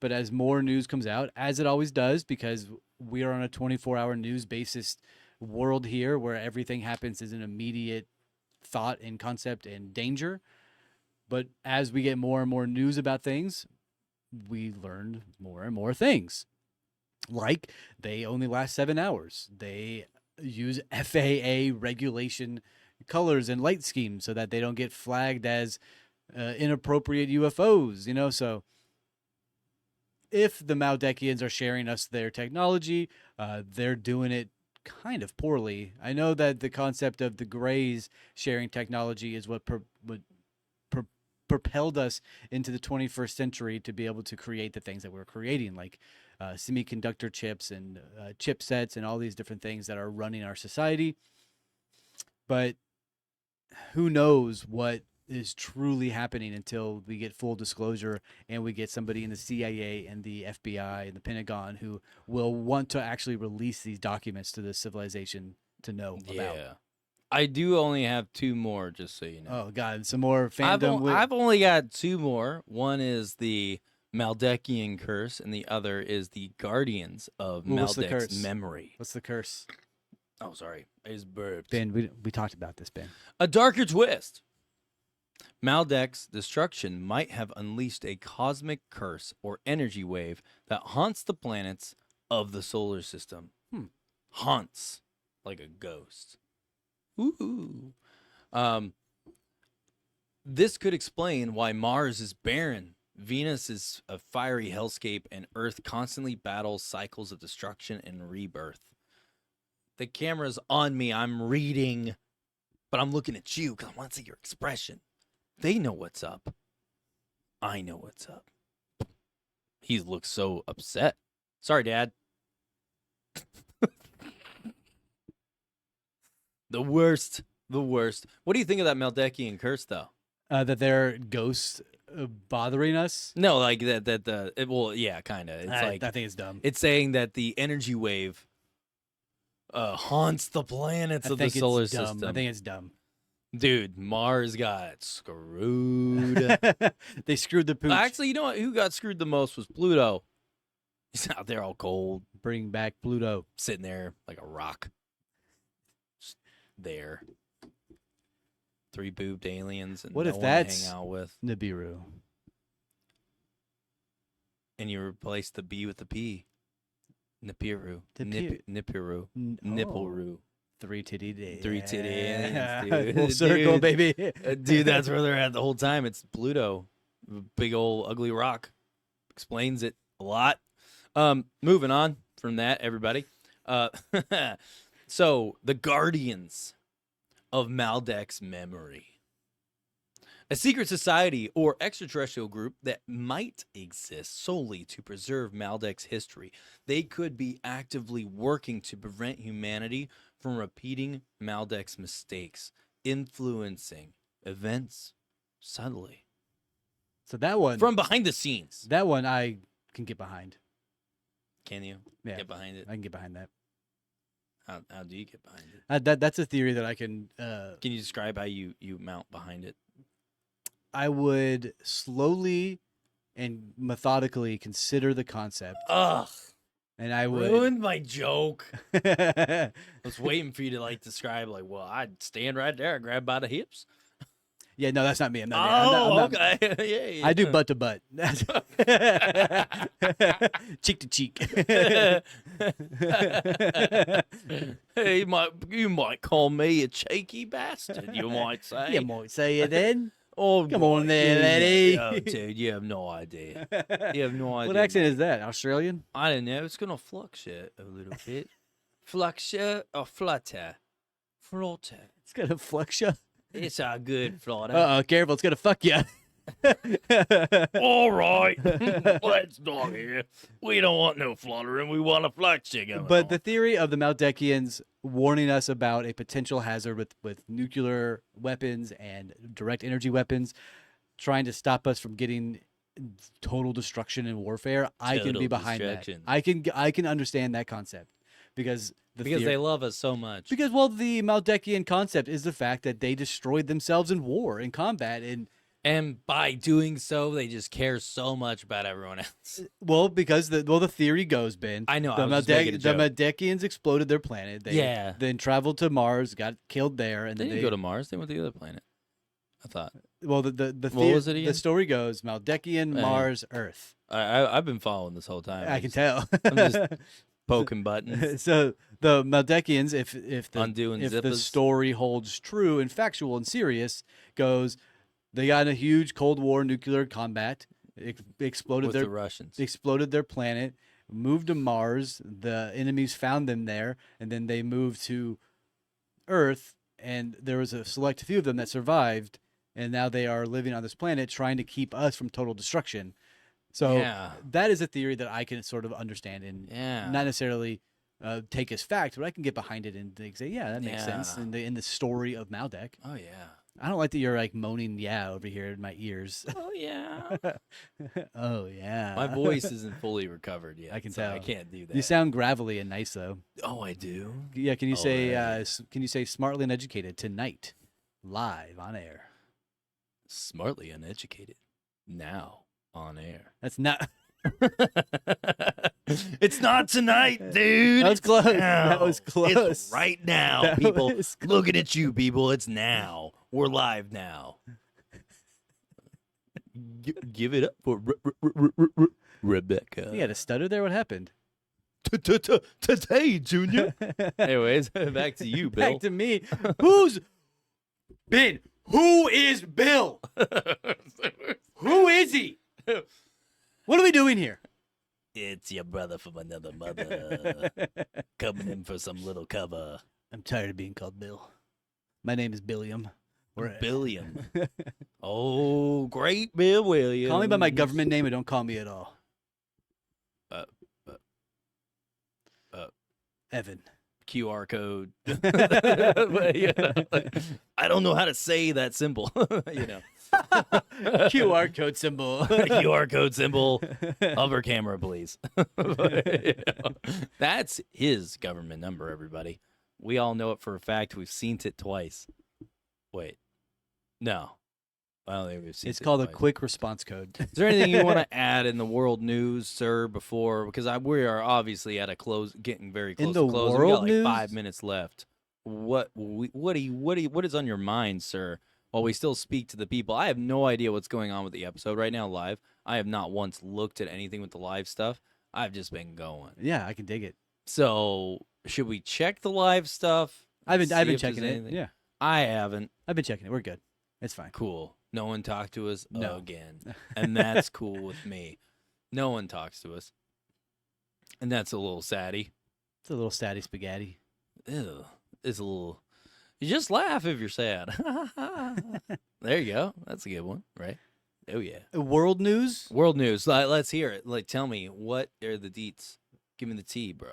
But as more news comes out, as it always does, because we are on a 24-hour news basis world here where everything happens as an immediate thought and concept and danger. But as we get more and more news about things, we learned more and more things. Like, they only last 7 hours. They use FAA regulation colors and light schemes so that they don't get flagged as inappropriate UFOs, you know? So if the Maldekians are sharing us their technology, they're doing it kind of poorly. I know that the concept of the Greys sharing technology is what propelled us into the 21st century to be able to create the things that we're creating, like semiconductor chips and chipsets and all these different things that are running our society. but who knows what is truly happening until we get full disclosure and we get somebody in the CIA and the FBI and the Pentagon who will want to actually release these documents to the civilization to know about. Yeah. I do only have 2 more, just so you know. Oh God, some more fandom. I've only got 2 more. One is the Maldekian curse, and the other is the Guardians of Ooh, what's the Maldek's curse? memory. What's the curse? Oh, sorry. I just burped. Ben, we talked about this, Ben. A darker twist. Maldek's destruction might have unleashed a cosmic curse or energy wave that haunts the planets of the solar system. Haunts like a ghost. Ooh. This could explain why Mars is barren, Venus is a fiery hellscape, and Earth constantly battles cycles of destruction and rebirth. The camera's on me. I'm reading, but I'm looking at you because I want to see your expression. They know what's up. I know what's up. He looks so upset. Sorry, Dad. The worst. The worst. What do you think of that Maldekian curse, though? That they're ghosts bothering us. No, like well, yeah, kind of. It's like I think it's dumb. it's saying that the energy wave haunts the planets of the solar system. I think it's dumb. Dude, Mars got screwed. They screwed the pooch. Actually, you know what? Who got screwed the most was Pluto. He's out there all cold, Bring back Pluto. sitting there like a rock. Just there. 3 boobed aliens and What no if one to that's- hang out with. Nibiru. And you replace the B with the P. Nibiru. Nibiru. Nibiru. Oh. Nippleroo. 3 titty day. 3 titty aliens, dude. Full circle, Dude. baby. Dude, that's where they're at the whole time. It's Pluto. Big old ugly rock. Explains it a lot. Moving on from that, everybody. So, the Guardians of Maldek's memory. A secret society or extraterrestrial group that might exist solely to preserve Maldek's history. They could be actively working to prevent humanity from repeating Maldek's mistakes, influencing events subtly. So that one, From behind the scenes. I can get behind. Can you Yeah. get behind it? I can get behind that. How do you get behind it? That's a theory that I can. Can you describe how you mount behind it? I would slowly and methodically consider the concept, Ugh. and I would. Ruined my joke. I was waiting for you to like describe like, well, I'd stand right there and grab by the hips. Yeah, no, that's not me. I'm not. Okay. Yeah, yeah. I do butt to butt, cheek to cheek. Hey, you might call me a cheeky bastard. You might say. You might say it then. Oh, Come on boy, there, dude, laddie. Oh, dude, you have no idea. You have no idea. What accent is that? Australian? I don't know. It's gonna fluctuate a little bit. Fluctuate or flutter? Flutter. It's got a fluxia. It's a good flutter. Careful, it's gonna fuck you. All right, let's not here. We don't want no fluttering. We want a fluxing going But on. the theory of the Maldekians warning us about a potential hazard with nuclear weapons and direct energy weapons, trying to stop us from getting total destruction and warfare, I can be Total behind that. destruction. I can understand that concept because they love us so much. the Maldekian concept is the fact that they destroyed themselves in war, in combat, And by doing so, they just care so much about everyone else. because the theory goes, Ben. I know, The, I was just making a joke. Maldekians exploded their planet. They Yeah. then traveled to Mars, got killed there, and They then didn't go to Mars. They went to the other planet. I thought. well, the What was it the again? story goes Maldekian, Yeah. Mars, Earth. I've been following this whole time. I can tell. I'm just poking buttons. So the Maldekians, if Undoing the zippas. story holds true and factual and serious, goes they got in a huge Cold War nuclear combat, exploded With their the Russians. exploded their planet, moved to Mars. The enemies found them there, and then they moved to Earth. And there was a select few of them that survived, and now they are living on this planet, trying to keep us from total destruction. So Yeah. that is a theory that I can sort of understand, and Yeah. not necessarily take as fact, but I can get behind it and say, yeah, that makes sense Yeah. in the story of Maldek. Oh yeah. I don't like that you're like moaning yeah over here in my ears. Oh yeah. Oh yeah. My voice isn't fully recovered yet. I can so I tell. can't do that. You sound gravelly and nice though. Oh, I do. Yeah, can you say Alright. can you say smartly uneducated tonight live on air? Smartly uneducated. Now on air. That's not It's not tonight, dude. That was It's close. now. That was close. It's right now, That people. was close. Looking at you, people. It's now. We're live now. Give it up for Rebecca. You had a stutter there. What happened? Today, Junior. Anyways, back to you, Bill. Back to me. Who's Ben? Who is Bill? Who is he? What are we doing here? It's your brother from another mother coming in for some little cover. I'm tired of being called Bill. My name is Billiam. Billiam. Oh, great Bill Williams. Call me by my government name or don't call me at all. Evan. QR code. I don't know how to say that symbol. QR code symbol. QR code symbol. Hover camera, please. That's his government number, everybody. We all know it for a fact. We've seen it twice. Wait. No. I don't think we've seen It's it called a twice. quick response code. Is there anything you want to add in the world news, sir? Before because we are obviously at a close, getting very close the to close. We world got like news? 5 minutes left. What is on your mind, sir? While we still speak to the people, I have no idea what's going on with the episode right now live. I have not once looked at anything with the live stuff. I've just been going. Yeah, I can dig it. So should we check the live stuff? I've been See if there's checking it. anything? Yeah, I haven't. I've been checking it. We're good. It's fine. Cool. No one talked to us No. again. And that's cool with me. No one talks to us. And that's a little saddy. It's a little statty spaghetti. Ew. It's a little. You just laugh if you're sad. There you go. That's a good one, right? Oh, yeah. World news. World news. Let's hear it. Tell me, what are the deets? Give me the tea, bro.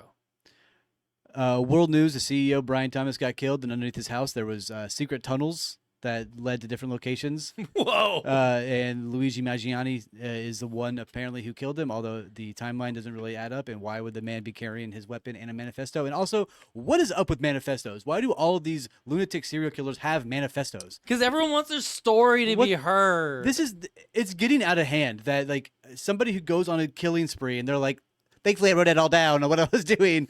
World news. The CEO Brian Thomas got killed, and underneath his house there was secret tunnels that led to different locations. Whoa. And Luigi Maggiani is the one apparently who killed him, although the timeline doesn't really add up. And why would the man be carrying his weapon and a manifesto? And also, what is up with manifestos? Why do all of these lunatic serial killers have manifestos? Because everyone wants their story to What- be heard. It's getting out of hand that like somebody who goes on a killing spree and they're like, thankfully I wrote it all down or what I was doing.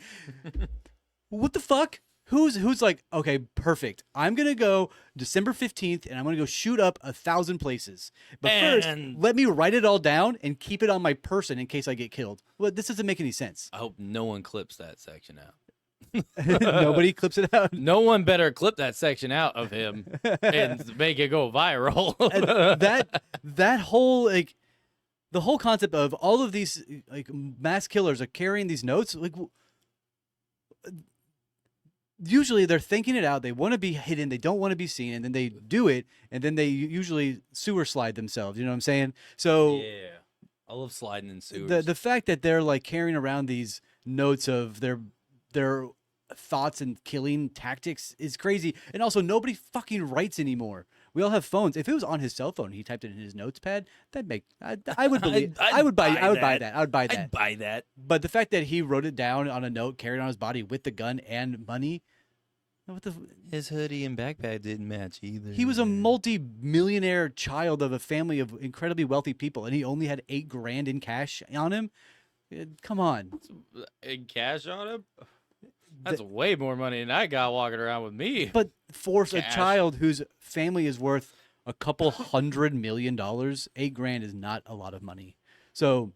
What the fuck? Who's like, okay, perfect. I'm gonna go December 15th and I'm gonna go shoot up 1,000 places. But first, And- let me write it all down and keep it on my person in case I get killed. Well, this doesn't make any sense. I hope no one clips that section out. Nobody clips it out. No one better clip that section out of him and make it go viral. And that whole like the whole concept of all of these like mass killers are carrying these notes like usually they're thinking it out, they want to be hidden, they don't want to be seen, and then they do it, and then they usually sewer slide themselves, you know what I'm saying? So Yeah. I love sliding in sewers. the fact that they're like carrying around these notes of their thoughts and killing tactics is crazy. And also nobody fucking writes anymore. We all have phones. If it was on his cell phone, he typed it in his notes pad, I would believe I would buy that. I would buy that. I'd buy that. But the fact that he wrote it down on a note, carried on his body with the gun and money, what the? His hoodie and backpack didn't match either. He was a multi-millionaire child of a family of incredibly wealthy people, and he only had $8,000 in cash on him. Come on, in cash on him. That's way more money than I got walking around with me. but for a Cash. child whose family is worth a couple $100 million, $8,000 is not a lot of money. So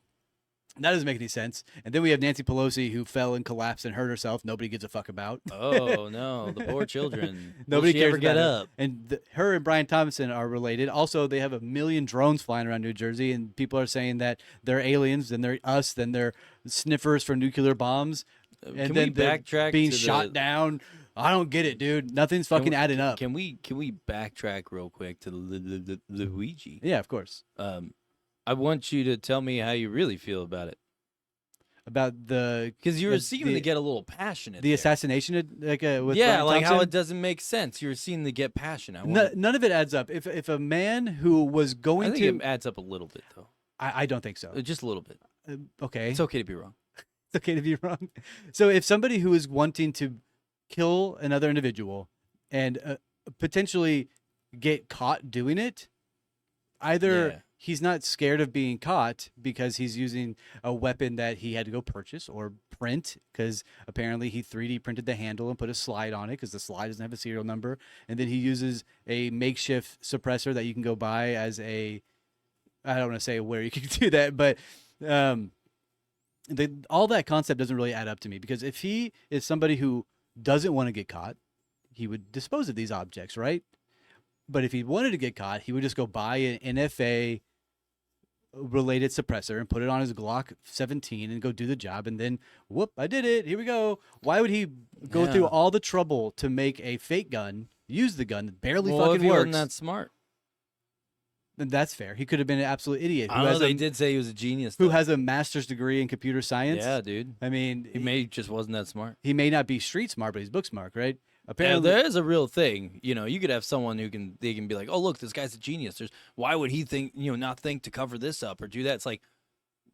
that doesn't make any sense. And then we have Nancy Pelosi who fell and collapsed and hurt herself. Nobody gives a fuck about. Oh no, the poor children. Nobody Will she cares ever get about her. up? And her and Brian Thompson are related. Also, they have 1 million drones flying around New Jersey, and people are saying that they're aliens, then they're us, then they're sniffers for nuclear bombs, and Can then we they're backtrack being to shot the- down. I don't get it, dude. Nothing's fucking adding up. Can we backtrack real quick to Luigi? Yeah, of course. I want you to tell me how you really feel about it. about the Because you were the- seeming to get a little passionate. the there. assassination with yeah, Brian like how Thompson. it doesn't make sense. You were seeming to get passionate. None of it adds up. If a man who was I going think to, it adds up a little bit though. I don't think so. Just a little bit. Okay, It's okay to be wrong. it's okay to be wrong. So if somebody who is wanting to kill another individual and potentially get caught doing it, either Yeah. he's not scared of being caught because he's using a weapon that he had to go purchase or print, because apparently he 3D printed the handle and put a slide on it because the slide doesn't have a serial number, and then he uses a makeshift suppressor that you can go buy as a, I don't want to say where you can do that, but all that concept doesn't really add up to me, because if he is somebody who doesn't want to get caught, he would dispose of these objects, right? But if he wanted to get caught, he would just go buy an NFA related suppressor and put it on his Glock 17 and go do the job, and then whoop, I did it, here we go. Why would he go through Yeah. all the trouble to make a fake gun, use the gun that barely Well, if fucking he works? wasn't that smart. Then that's fair. He could have been an absolute idiot I don't know. They did say he was a genius. who though. has a master's degree in computer science. Yeah, dude. I mean, He just wasn't that smart. he may not be street smart, but he's book smart, right? Yeah, Apparently, there is a real thing. You know, you could have someone who they can be like, oh, look, this guy's a genius. Why would he think, not think to cover this up or do that? It's like,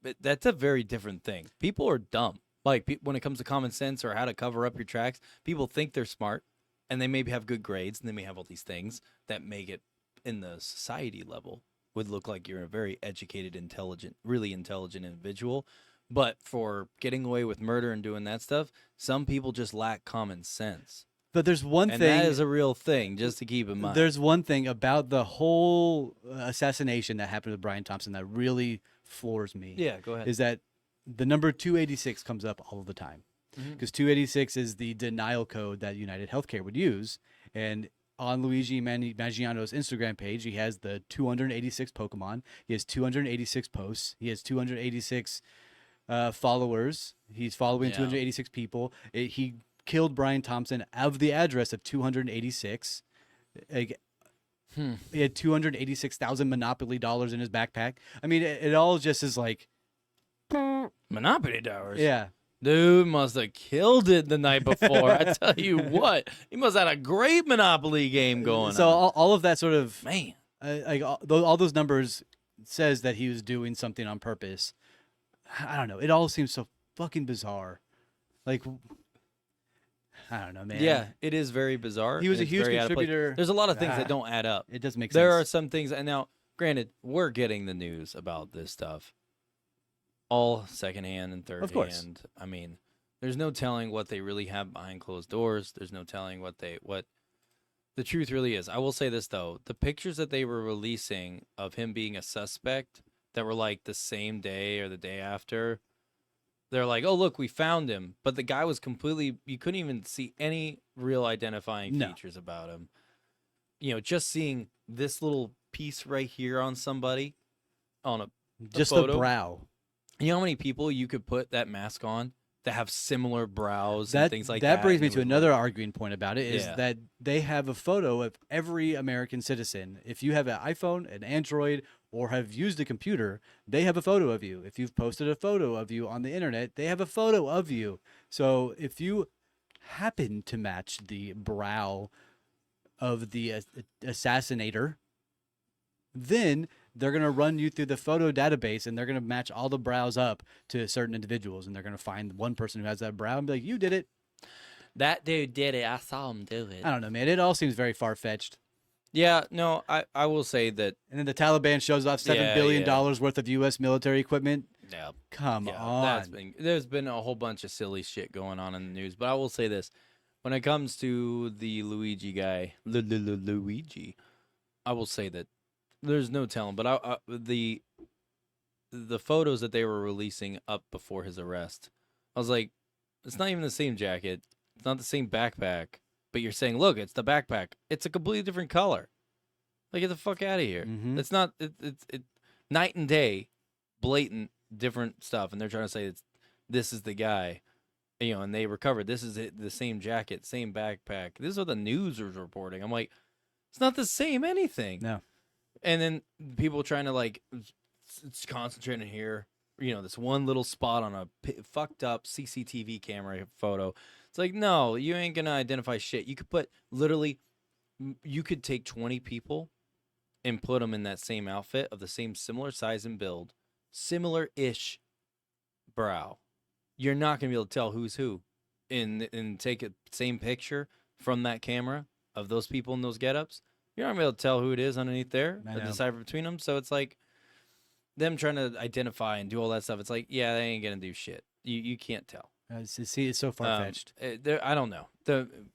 but that's a very different thing. People are dumb. Like when it comes to common sense or how to cover up your tracks, people think they're smart and they maybe have good grades and they may have all these things that make it in the society level would look like you're a very educated, intelligent, really intelligent individual. But for getting away with murder and doing that stuff, some people just lack common sense. but there's one And thing. that is a real thing, just to keep in mind. There's one thing about the whole assassination that happened with Brian Thompson that really floors me. yeah, go ahead. Is that the number 286 comes up all the time, Mhm. because 286 is the denial code that United Healthcare would use. And on Luigi Maggiano's Instagram page, he has the 286 Pokemon. He has 286 posts. He has 286 followers. He's following Yeah. 286 people. He killed Brian Thompson of the address of 286. Like, he had 286,000 Monopoly dollars in his backpack. I mean, it all just is like, Monopoly dollars. yeah. Dude must have killed it the night before. I tell you what, he must have had a great Monopoly game going So on. all of that sort of Man, like all those numbers says that he was doing something on purpose. I don't know. It all seems so fucking bizarre. Like, I don't know, man. yeah, it is very bizarre. He was and a it's huge very out of place. contributor. There's a lot of things Ah. that don't add up. It does make There are sense. some things, and now, granted, we're getting the news about this stuff all secondhand and third Of course. hand. I mean, there's no telling what they really have behind closed doors. There's no telling what the truth really is. I will say this though: the pictures that they were releasing of him being a suspect that were like the same day or the day after, they're like, "Oh, look, we found him," but the guy was completely—you couldn't even see any real identifying No. features about him. Just seeing this little piece right here on somebody on a Just the photo. brow. You know how many people you could put that mask on that have similar brows and That things like that? that brings me and it to would another look- arguing point about it is Yeah. that they have a photo of every American citizen. If you have an iPhone, an Android, or have used a computer, they have a photo of you. If you've posted a photo of you on the internet, they have a photo of you. So if you happen to match the brow of the assassinator, then they're going to run you through the photo database and they're going to match all the brows up to certain individuals, and they're going to find one person who has that brow and be like, you did it. That dude did it. I saw him do it. I don't know, man. It all seems very far-fetched. Yeah, no, I will say that. And then the Taliban shows off $7 billion yeah. worth of U.S. military equipment. Yeah, Come yeah, on. there's been a whole bunch of silly shit going on in the news, but I will say this: when it comes to the Luigi guy, Luigi, I will say that there's no telling. But the photos that they were releasing up before his arrest, I was like, it's not even the same jacket, it's not the same backpack. But you're saying, look, it's the backpack. It's a completely different color. Like, get the fuck out of here. Mhm. It's not. It's night and day, blatant different stuff, and they're trying to say this is the guy, and they recovered. This is it, the same jacket, same backpack. This is what the news was reporting. I'm like, it's not the same anything. No. And then people trying to like, it's concentrating here. this one little spot on a fucked up CCTV camera photo. It's like, no, you ain't gonna identify shit. You could you could take 20 people and put them in that same outfit of the same similar size and build, similar-ish brow. You're not gonna be able to tell who's who, and take a same picture from that camera of those people in those getups. You're not gonna be able to tell who it is underneath there, or decipher between them. So it's like them trying to identify and do all that stuff. It's like, yeah, they ain't gonna do shit. You can't tell. See, it's so far fetched. I don't know.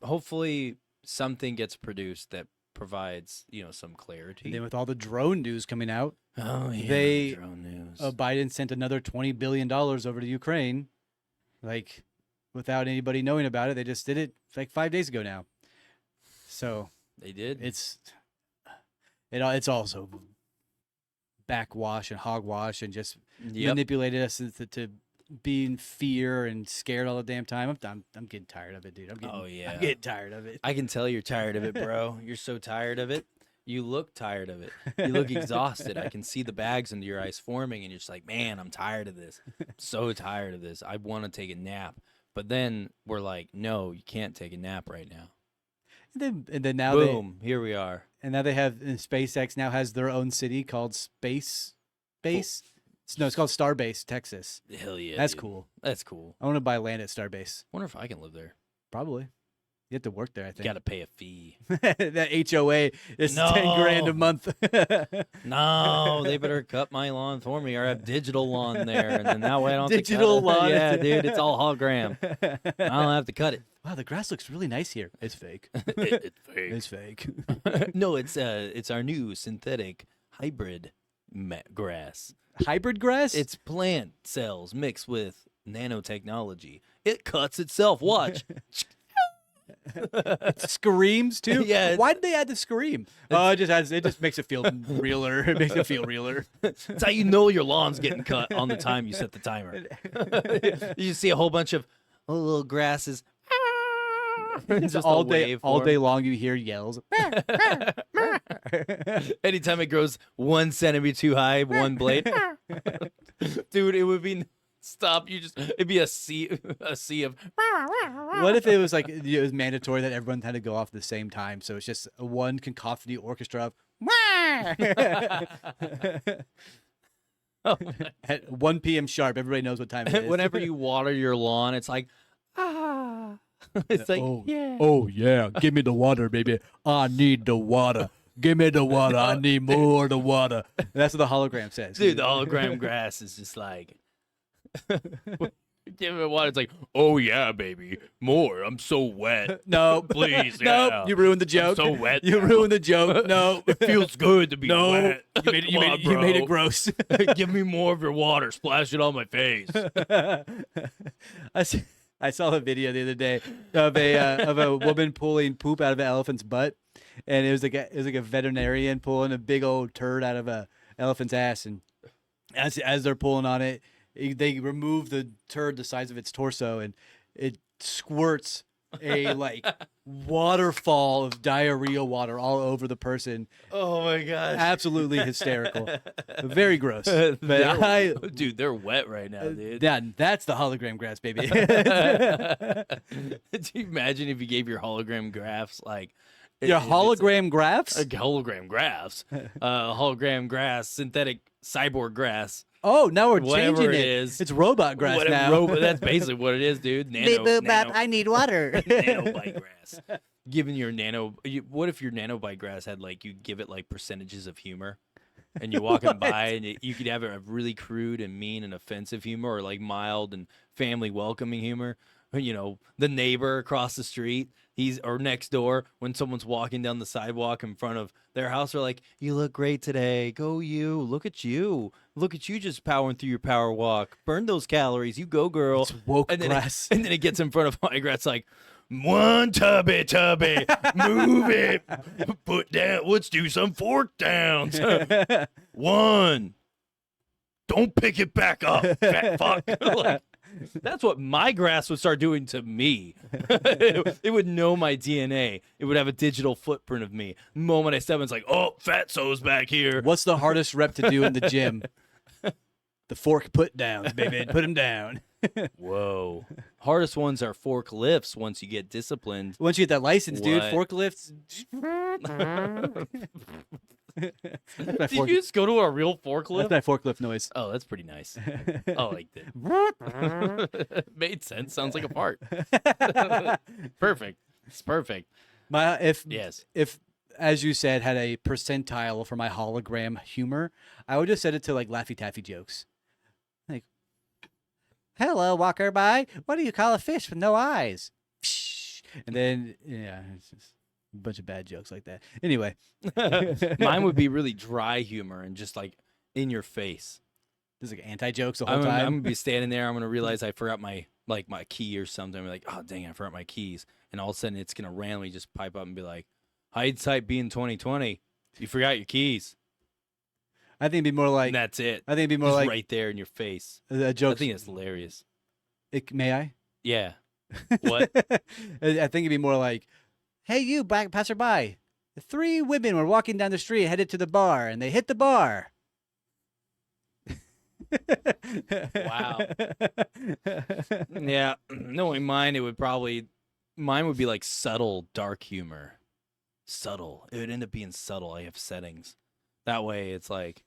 Hopefully something gets produced that provides some clarity. And then with all the drone news coming out, oh yeah, drone news. Biden sent another $20 billion over to Ukraine, like without anybody knowing about it. They just did it like 5 days ago now. So they did. It's also backwash and hogwash and just manipulated us to be in fear and scared all the damn time. I'm getting tired of it, dude. I'm getting tired of it. I can tell you're tired of it, bro. You're so tired of it. You look tired of it. You look exhausted. I can see the bags under your eyes forming, and you're just like, man, I'm tired of this. I'm so tired of this. I want to take a nap. But then we're like, no, you can't take a nap right now. And then now boom, here we are. And now they have SpaceX now has their own city called Space Base. No, it's called Starbase, Texas. Hell yeah. That's dude. cool. That's cool. I want to buy land at Starbase. Wonder if I can live there. Probably. You have to work there, I think. You got to pay a fee. That HOA is $10,000 a month. No, they better cut my lawn for me or have digital lawn there. And then that way I don't have to digital cut it. lawn. Yeah, dude, it's all hologram. I don't have to cut it. Wow, the grass looks really nice here. It's fake. It's fake. It's fake. No, it's our new synthetic hybrid grass. Hybrid grass? It's plant cells mixed with nanotechnology. It cuts itself. Watch. It screams too. Yeah. Why did they add the scream? Oh, it just makes it feel realer. It makes it feel realer. That's how you know your lawn's getting cut on the time you set the timer. You see a whole bunch of little grasses. Just all day long you hear yells. Anytime it grows 1 centimeter too high, one blade. Dude, it would be it'd be a sea of. What if it was like it was mandatory that everyone had to go off at the same time? So it's just one cacophony orchestra of at 1 p.m. sharp. Everybody knows what time it is. Whenever you water your lawn, it's like it's like oh yeah, give me the water, baby. I need the water. Give me the water. I need more of the water. That's what the hologram says. Dude, the hologram grass is just like. Give it water. It's like, oh yeah, baby, more. I'm so wet. No, Please, no, yeah. you ruined the joke. I'm so wet. You now. ruined the joke. No, It feels good to be wet. You made it. You Come made on, it, you made it bro. gross. Give me more of your water. Splash it on my face. I saw a video the other day of a woman pulling poop out of an elephant's butt, and it was like a veterinarian pulling a big old turd out of a elephant's ass, and as they're pulling on it, they remove the turd the size of its torso, and it squirts a like waterfall of diarrhea water all over the person. Oh my gosh. Absolutely hysterical. Very gross. Dude, they're wet right now, dude. That's the hologram grass, baby. Do you imagine if you gave your hologram graphs like Your hologram graphs? hologram graphs, hologram grass, synthetic cyborg grass. Oh, now we're Whatever changing it it. is. It's robot grass now. That's basically what it is, dude. I need water. Nanobite grass. Giving your what if your nanobite grass had like, you give it like percentages of humor, and you're walking by and you could have a really crude and mean and offensive humor, or like mild and family welcoming humor. You know, the neighbor across the street, or next door, when someone's walking down the sidewalk in front of their house, they're like, "You look great today. Go you. Look at you. Look at you just powering through your power walk. Burn those calories. You go, girl." It's woke and then grass. and then it gets in front of my grass like, "One tubby, move it. Put down. Let's do some fork downs. One. Don't pick it back up, fat fuck." Like, that's what my grass would start doing to me. It would know my DNA. It would have a digital footprint of me. The moment I step in, it's like, "Oh, Fatso's back here." What's the hardest rep to do in the gym? The fork put downs, baby. Put them down. Whoa. Hardest ones are forklifts once you get disciplined. Once you get that license, dude, What? forklifts. Did you just go to a real forklift? That's my forklift noise. Oh, that's pretty nice. I like that. Made sense. Sounds like a fart. Perfect. It's perfect. If as you said, had a percentile for my hologram humor, I would just set it to like Laffy Taffy jokes. Like, hello, walker by. What do you call a fish with no eyes? And then, yeah, it's just a bunch of bad jokes like that. Anyway. Mine would be really dry humor and just like in your face. There's like anti-jokes the whole I'm time. gonna be standing there. I'm gonna realize I forgot my key or something. I'm like, oh dang, I forgot my keys. And all of a sudden, it's gonna randomly just pipe up and be like, hindsight being 2020, you forgot your keys. I think it'd be more like. And that's it. I think it'd be more Just like right there in your face. a I joke. think it's hilarious. May I? Yeah. What? I think it'd be more like, hey, you back passerby. 3 women were walking down the street headed to the bar, and they hit the bar. Wow. Yeah. Knowing mine, mine would be like subtle dark humor. Subtle. It would end up being subtle. I have settings. That way, it's like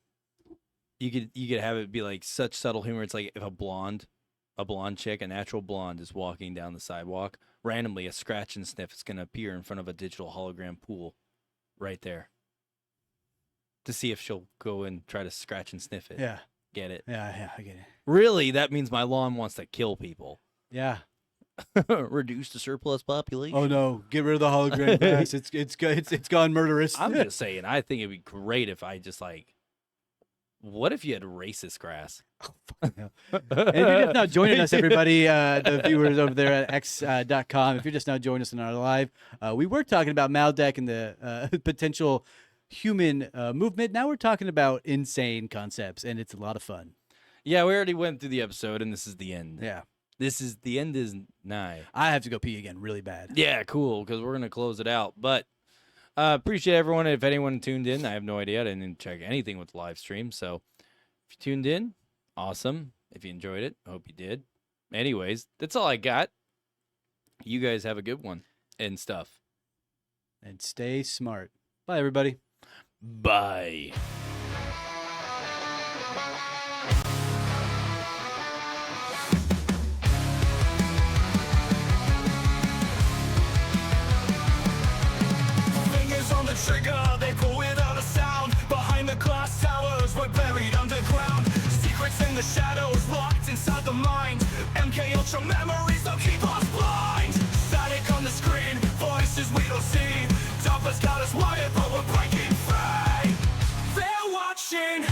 you could have it be like such subtle humor. It's like if a blonde chick, a natural blonde, is walking down the sidewalk, randomly a scratch and sniff is gonna appear in front of a digital hologram pool, right there, to see if she'll go and try to scratch and sniff it. Yeah. Get it? Yeah, I get it. Really, that means my lawn wants to kill people. Yeah. Reduce the surplus population. Oh no, get rid of the hologram glass. It's gone murderous. I'm just saying, I think it'd be great if I just like, what if you had racist grass? And if you're just now joining us, everybody, the viewers over there at x.com, if you're just now joining us in our live, we were talking about Maldek and the potential human movement. Now we're talking about insane concepts, and it's a lot of fun. Yeah, we already went through the episode, and this is the end. Yeah. The end is nigh. I have to go pee again really bad. Yeah, cool, because we're going to close it out. But appreciate everyone. If anyone tuned in, I have no idea. I didn't check anything with the live stream. So if you tuned in, awesome. If you enjoyed it, I hope you did. Anyways, that's all I got. You guys have a good one and stuff. And stay smart. Bye, everybody. Bye. Fingers on the trigger, they pull without a sound. Behind the glass towers, we're buried underground. Secrets in the shadows, locked inside the mind. MK Ultra memories don't keep us blind. Static on the screen, voices we don't see. Dumpers got us wired, but we're breaking free. They're watching.